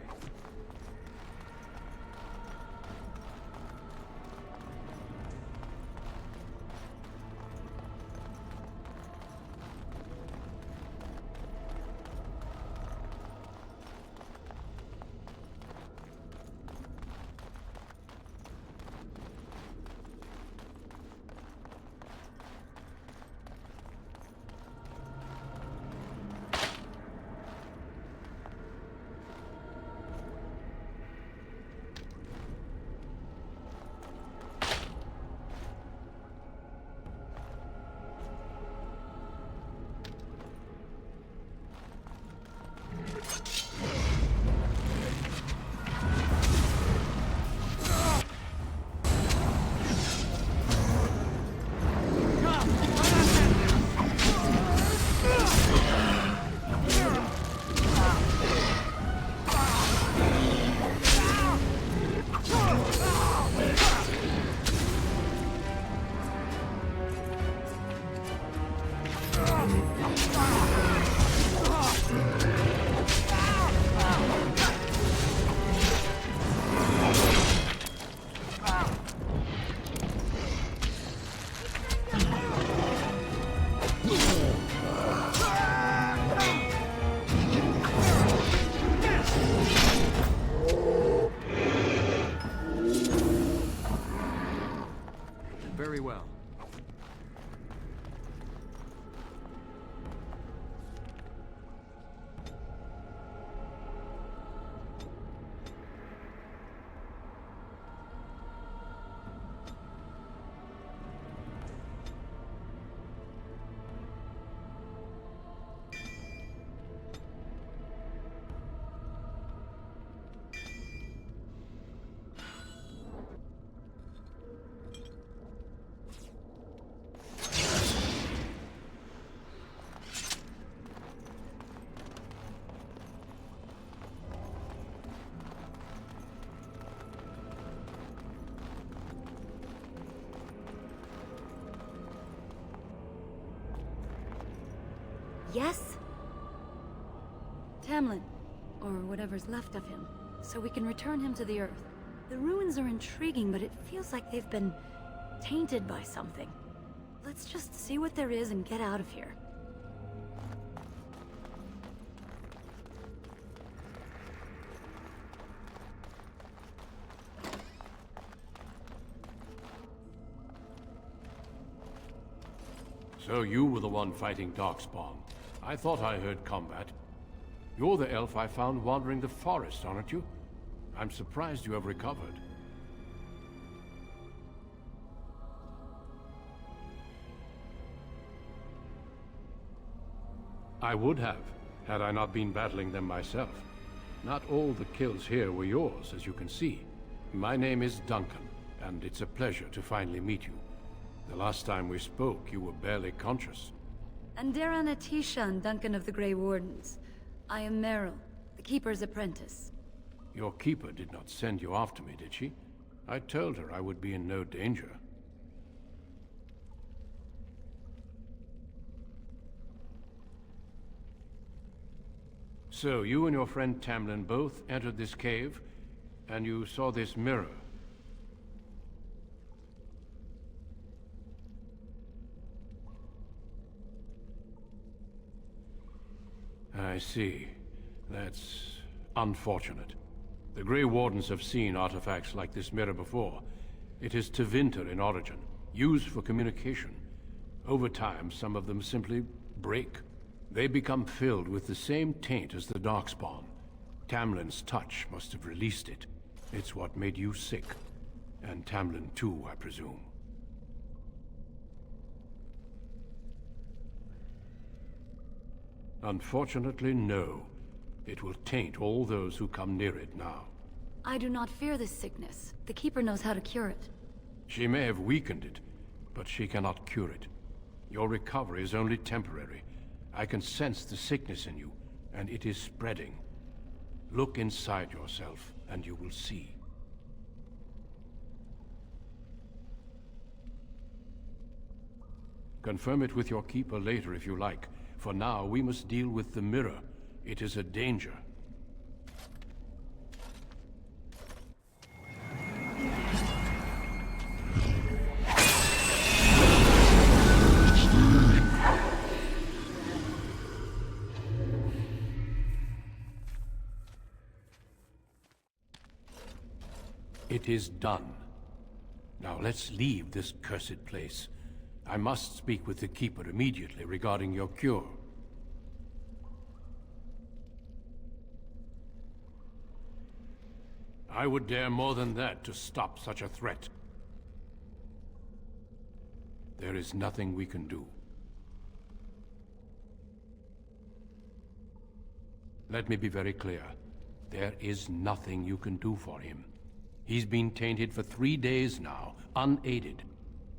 Very well. Yes? Tamlen, or whatever's left of him, so we can return him to the Earth. The ruins are intriguing, but it feels like they've been tainted by something. Let's just see what there is and get out of here. So you were the one fighting Darkspawn. I thought I heard combat. You're the elf I found wandering the forest, aren't you? I'm surprised you have recovered. I would have, had I not been battling them myself. Not all the kills here were yours, as you can see. My name is Duncan, and it's a pleasure to finally meet you. The last time we spoke, you were barely conscious. Andera Natishan, Duncan of the Grey Wardens. I am Meryl, the Keeper's apprentice. Your keeper did not send you after me, did she? I told her I would be in no danger. So, you and your friend Tamlen both entered this cave, and you saw this mirror. I see. That's unfortunate. The Grey Wardens have seen artifacts like this mirror before. It is Tevinter in origin, used for communication. Over time, some of them simply break. They become filled with the same taint as the Darkspawn. Tamlen's touch must have released it. It's what made you sick. And Tamlen too, I presume. Unfortunately, no. It will taint all those who come near it now. I do not fear this sickness. The Keeper knows how to cure it. She may have weakened it, but she cannot cure it. Your recovery is only temporary. I can sense the sickness in you, and it is spreading. Look inside yourself, and you will see. Confirm it with your keeper later if you like. For now, we must deal with the mirror. It is a danger. It is done. Now let's leave this cursed place. I must speak with the Keeper immediately regarding your cure. I would dare more than that to stop such a threat. There is nothing we can do. Let me be very clear. There is nothing you can do for him. He's been tainted for 3 days now, unaided.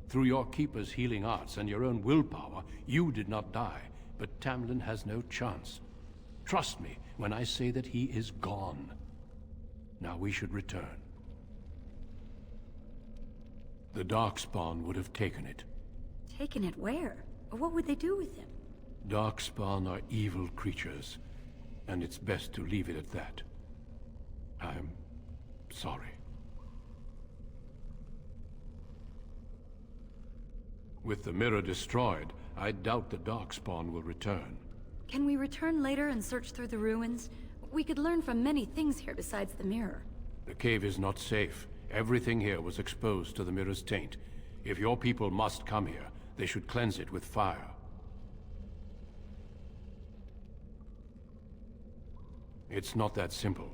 Through your Keeper's healing arts and your own willpower, you did not die, but Tamlen has no chance. Trust me when I say that he is gone. Now we should return. The Darkspawn would have taken it. Taken it where? Or what would they do with him? Darkspawn are evil creatures, and it's best to leave it at that. I'm sorry. With the mirror destroyed, I doubt the Darkspawn will return. Can we return later and search through the ruins? We could learn from many things here besides the mirror. The cave is not safe. Everything here was exposed to the mirror's taint. If your people must come here, they should cleanse it with fire. It's not that simple.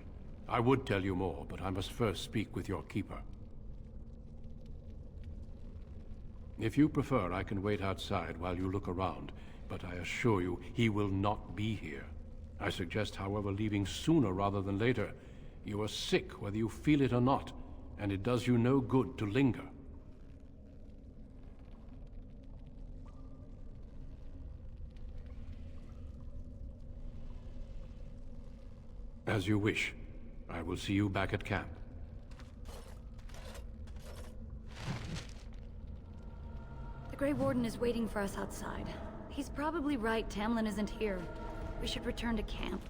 I would tell you more, but I must first speak with your Keeper. If you prefer, I can wait outside while you look around, but I assure you, he will not be here. I suggest, however, leaving sooner rather than later. You are sick, whether you feel it or not, and it does you no good to linger. As you wish. I will see you back at camp. The Grey Warden is waiting for us outside. He's probably right, Tamlen isn't here. We should return to camp.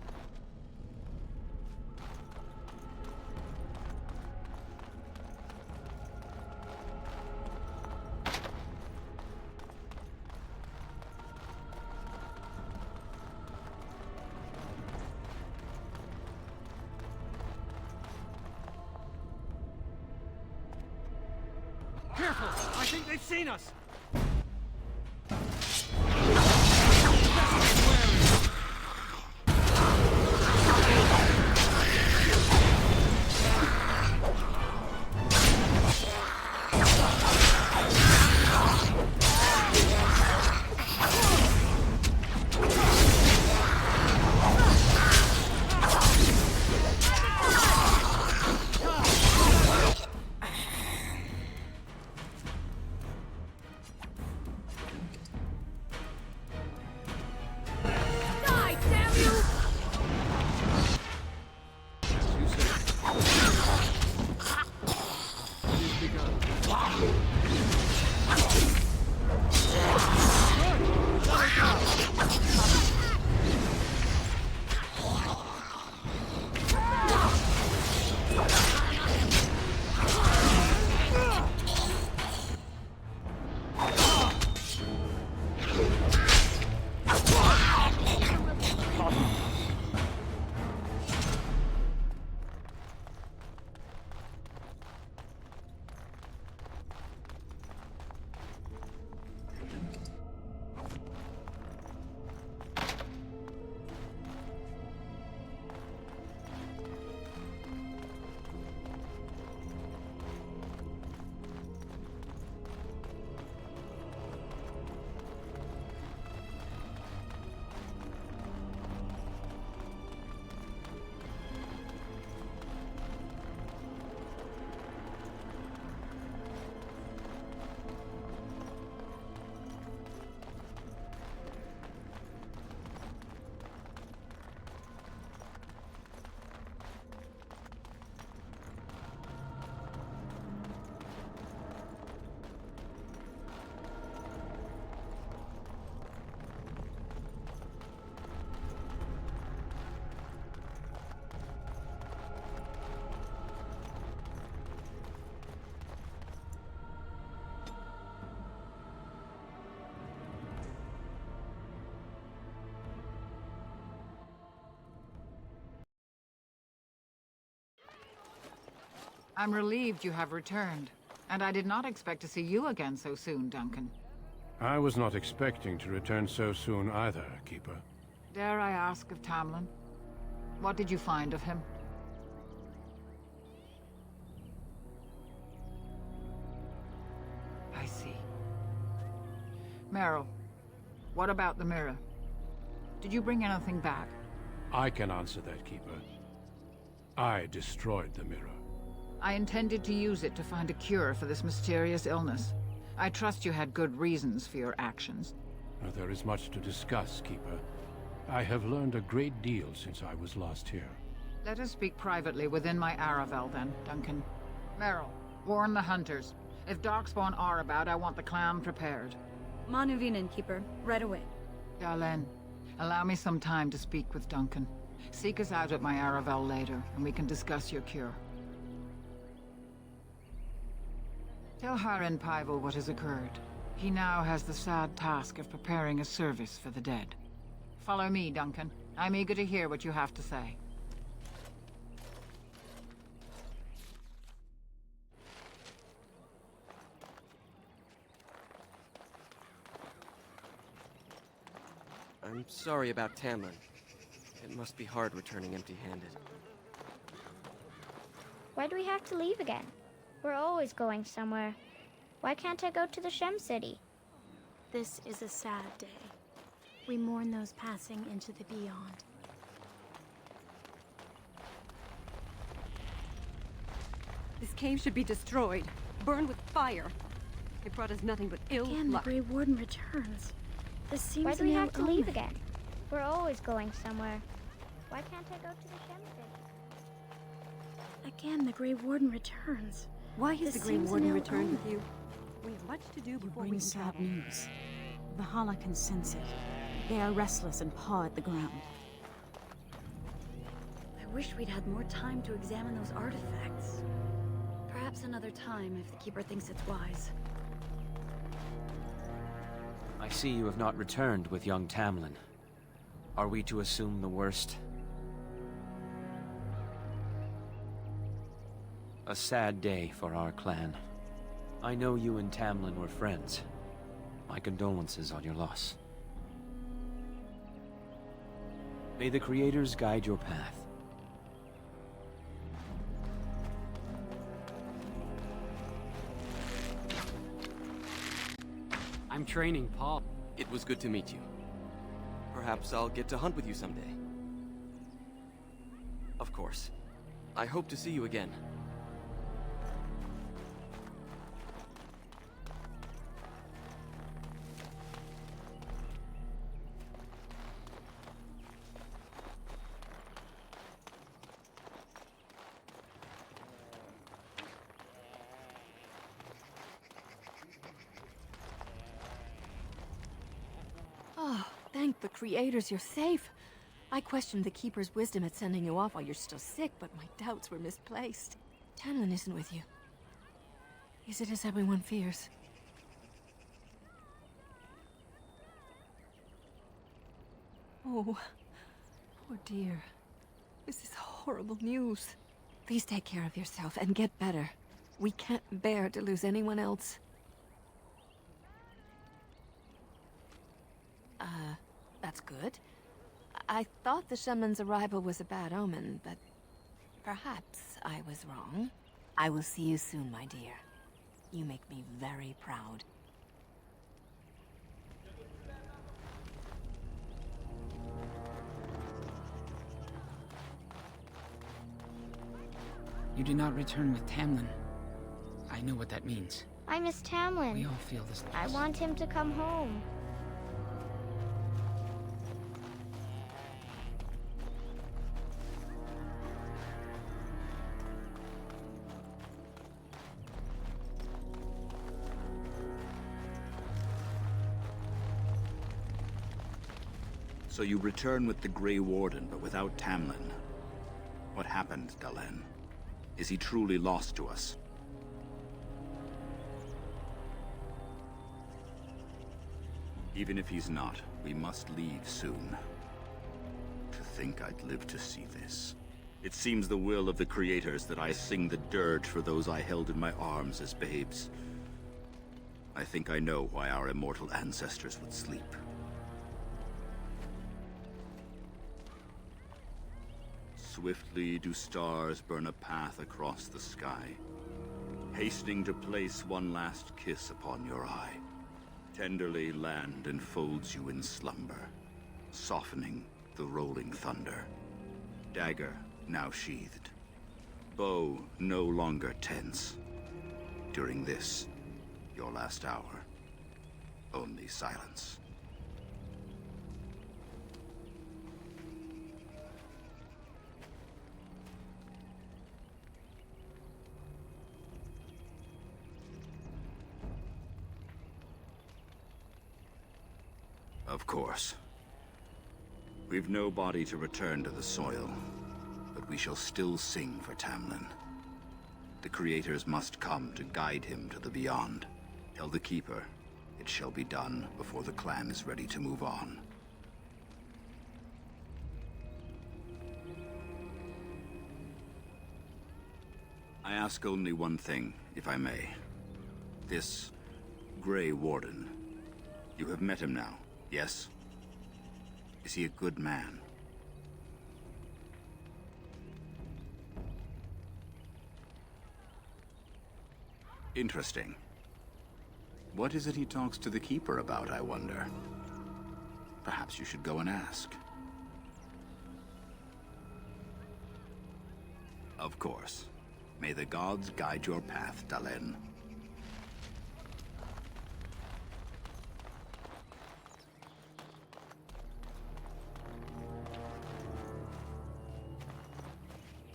Careful! I think they've seen us! I'm relieved you have returned. And I did not expect to see you again so soon, Duncan. I was not expecting to return so soon either, Keeper. Dare I ask of Tamlen? What did you find of him? I see. Meryl, what about the mirror? Did you bring anything back? I can answer that, Keeper. I destroyed the mirror. I intended to use it to find a cure for this mysterious illness. I trust you had good reasons for your actions. There is much to discuss, Keeper. I have learned a great deal since I was last here. Let us speak privately within my Aravel, then, Duncan. Meryl, warn the hunters. If Darkspawn are about, I want the clan prepared. Manuvinen, Keeper. Right away. Dalen, allow me some time to speak with Duncan. Seek us out at my Aravel later, and we can discuss your cure. Tell Harin Paival what has occurred. He now has the sad task of preparing a service for the dead. Follow me, Duncan. I'm eager to hear what you have to say. I'm sorry about Tamlen. It must be hard returning empty-handed. Why do we have to leave again? We're always going somewhere. Why can't I go to the Shem City? This is a sad day. We mourn those passing into the beyond. This cave should be destroyed, burned with fire. It brought us nothing but ill Again, luck. the Grey Warden returns. This seems Why do we an have to ill leave omen. again? We're always going somewhere. Why can't I go to the Shem City? Again, the Grey Warden returns. Why has This the Grey seems an Warden ill returned omen. with you? We have much to do You before bring we sad travel. news. The Hala can sense it. They are restless and paw at the ground. I wish we'd had more time to examine those artifacts. Perhaps another time if the Keeper thinks it's wise. I see you have not returned with young Tamlen. Are we to assume the worst? A sad day for our clan. I know you and Tamlen were friends. My condolences on your loss. May the Creators guide your path. I'm training Paul. It was good to meet you. Perhaps I'll get to hunt with you someday. Of course. I hope to see you again. Oh, thank the Creators you're safe. I questioned the Keeper's wisdom at sending you off while you're still sick, but my doubts were misplaced. Tamlen isn't with you. Is it as everyone fears? Oh, poor dear. This is horrible news. Please take care of yourself and get better. We can't bear to lose anyone else. That's good. I thought the shaman's arrival was a bad omen, but perhaps I was wrong. I will see you soon, my dear. You make me very proud. You did not return with Tamlen. I know what that means. I miss Tamlen. We all feel this loss. I want him to come home. So you return with the Grey Warden, but without Tamlen. What happened, Dalen? Is he truly lost to us? Even if he's not, we must leave soon. To think I'd live to see this. It seems the will of the creators that I sing the dirge for those I held in my arms as babes. I think I know why our immortal ancestors would sleep. Swiftly do stars burn a path across the sky, hastening to place one last kiss upon your eye. Tenderly land enfolds you in slumber, softening the rolling thunder. Dagger now sheathed, bow no longer tense. During this, your last hour, only silence. Of course. We've no body to return to the soil, but we shall still sing for Tamlen. The creators must come to guide him to the beyond. Tell the Keeper, it shall be done before the clan is ready to move on. I ask only one thing, if I may. This Grey Warden. You have met him now, yes? Is he a good man? Interesting. What is it he talks to the Keeper about, I wonder? Perhaps you should go and ask. Of course. May the gods guide your path, Dalen.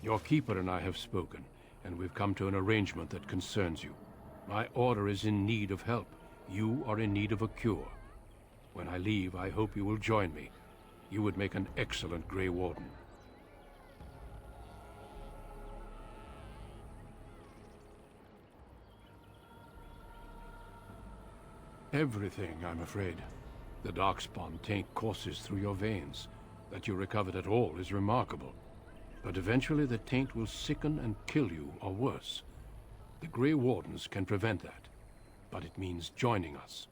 Your Keeper and I have spoken, and we've come to an arrangement that concerns you. My order is in need of help. You are in need of a cure. When I leave, I hope you will join me. You would make an excellent Grey Warden. Everything, I'm afraid. The Darkspawn taint courses through your veins. That you recovered at all is remarkable. But eventually the taint will sicken and kill you, or worse. The Grey Wardens can prevent that, but it means joining us.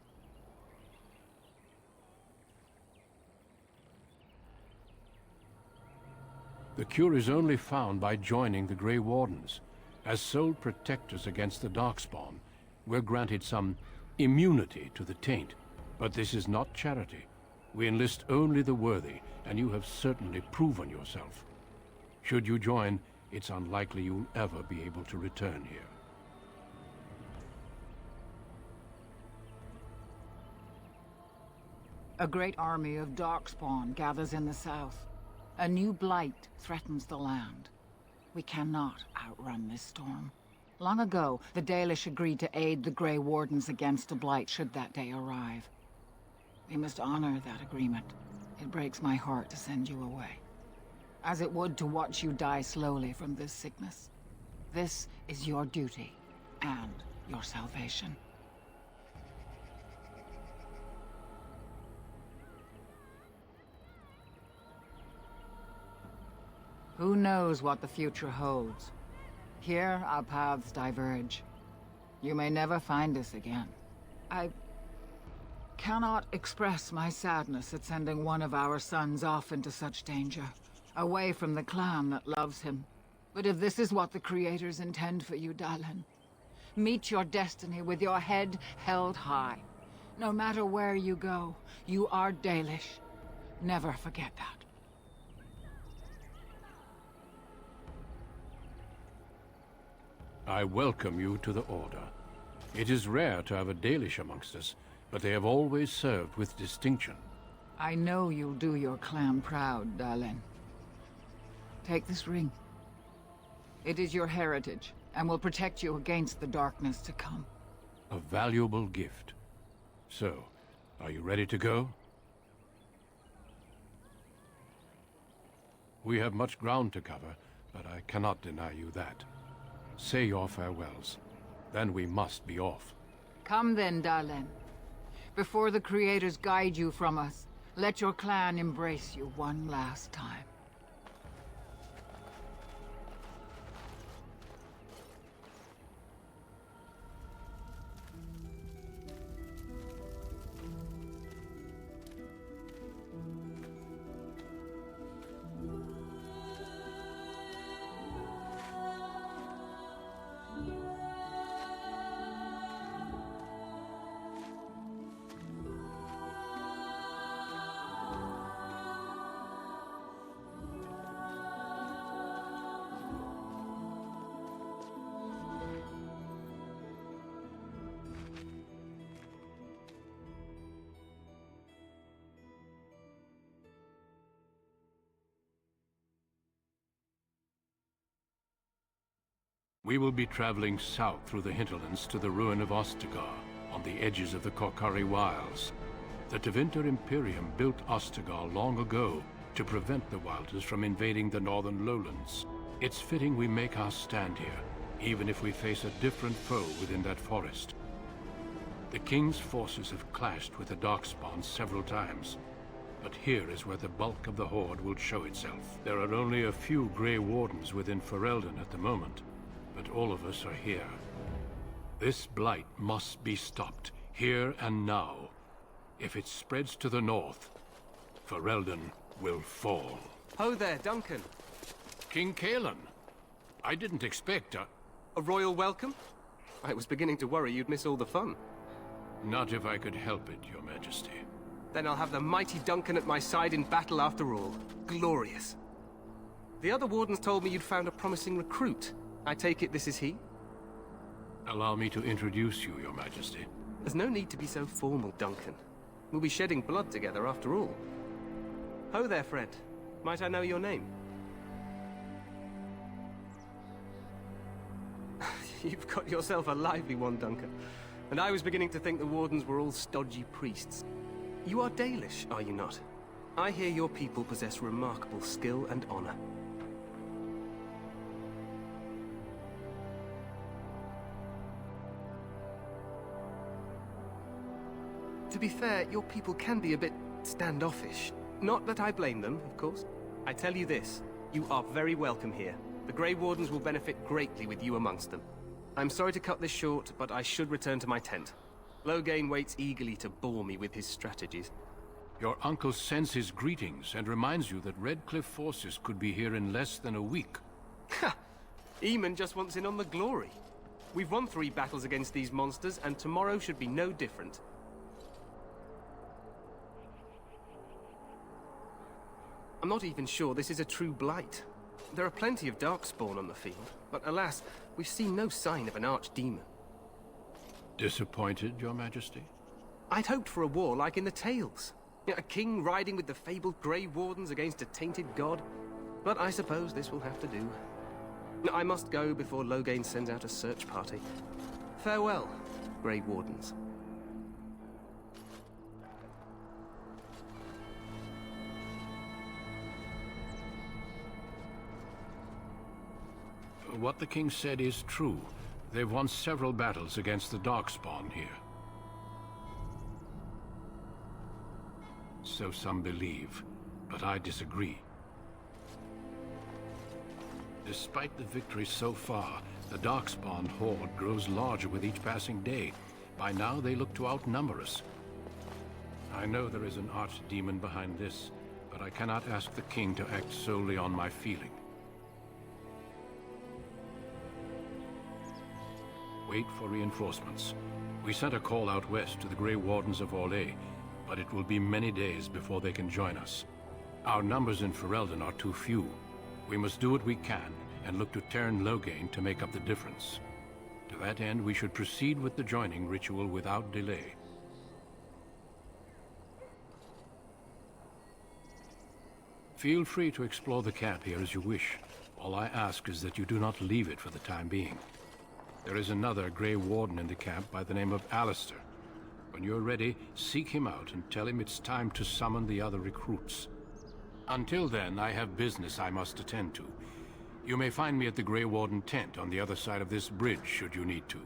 The cure is only found by joining the Grey Wardens. As sole protectors against the Darkspawn, we're granted some immunity to the taint. But this is not charity. We enlist only the worthy, and you have certainly proven yourself. Should you join, it's unlikely you'll ever be able to return here. A great army of Darkspawn gathers in the south. A new blight threatens the land. We cannot outrun this storm. Long ago, the Dalish agreed to aid the Grey Wardens against a blight should that day arrive. We must honor that agreement. It breaks my heart to send you away, as it would to watch you die slowly from this sickness. This is your duty, and your salvation. Who knows what the future holds? Here, our paths diverge. You may never find us again. I cannot express my sadness at sending one of our sons off into such danger, away from the clan that loves him. But if this is what the creators intend for you, Dalen, meet your destiny with your head held high. No matter where you go, you are Dalish. Never forget that. I welcome you to the Order. It is rare to have a Dalish amongst us, but they have always served with distinction. I know you'll do your clan proud, Dalen. Take this ring. It is your heritage, and will protect you against the darkness to come. A valuable gift. So, are you ready to go? We have much ground to cover, but I cannot deny you that. Say your farewells. Then we must be off. Come then, Dalen. Before the creators guide you from us, let your clan embrace you one last time. We will be traveling south through the hinterlands to the ruin of Ostagar, on the edges of the Korkari Wilds. The Tevinter Imperium built Ostagar long ago to prevent the Wilders from invading the northern lowlands. It's fitting we make our stand here, even if we face a different foe within that forest. The King's forces have clashed with the Darkspawn several times, but here is where the bulk of the Horde will show itself. There are only a few Grey Wardens within Ferelden at the moment, but all of us are here. This blight must be stopped, here and now. If it spreads to the north, Ferelden will fall. Ho there, Duncan. King Kalen. I didn't expect a royal welcome? I was beginning to worry you'd miss all the fun. Not if I could help it, Your Majesty. Then I'll have the mighty Duncan at my side in battle after all. Glorious. The other wardens told me you'd found a promising recruit. I take it this is he? Allow me to introduce you, Your Majesty. There's no need to be so formal, Duncan. We'll be shedding blood together after all. Ho there, friend. Might I know your name? You've got yourself a lively one, Duncan. And I was beginning to think the wardens were all stodgy priests. You are Dalish, are you not? I hear your people possess remarkable skill and honor. To be fair, your people can be a bit standoffish. Not that I blame them, of course. I tell you this, you are very welcome here. The Grey Wardens will benefit greatly with you amongst them. I'm sorry to cut this short, but I should return to my tent. Loghain waits eagerly to bore me with his strategies. Your uncle sends his greetings and reminds you that Redcliffe forces could be here in less than a week. Ha! Eamon just wants in on the glory. We've won 3 battles against these monsters, and tomorrow should be no different. I'm not even sure this is a true blight. There are plenty of Darkspawn on the field, but alas, we've seen no sign of an archdemon. Disappointed, Your Majesty? I'd hoped for a war like in the tales. A king riding with the fabled Grey Wardens against a tainted god. But I suppose this will have to do. I must go before Loghain sends out a search party. Farewell, Grey Wardens. What the king said is true. They've won several battles against the Darkspawn here. So some believe, but I disagree. Despite the victory so far, the Darkspawn horde grows larger with each passing day. By now, they look to outnumber us. I know there is an archdemon behind this, but I cannot ask the king to act solely on my feeling. Wait for reinforcements. We sent a call out west to the Grey Wardens of Orlais, but it will be many days before they can join us. Our numbers in Ferelden are too few. We must do what we can, and look to Teyrn Loghain to make up the difference. To that end, we should proceed with the joining ritual without delay. Feel free to explore the camp here as you wish. All I ask is that you do not leave it for the time being. There is another Grey Warden in the camp by the name of Alistair. When you're ready, seek him out and tell him it's time to summon the other recruits. Until then, I have business I must attend to. You may find me at the Grey Warden tent on the other side of this bridge, should you need to.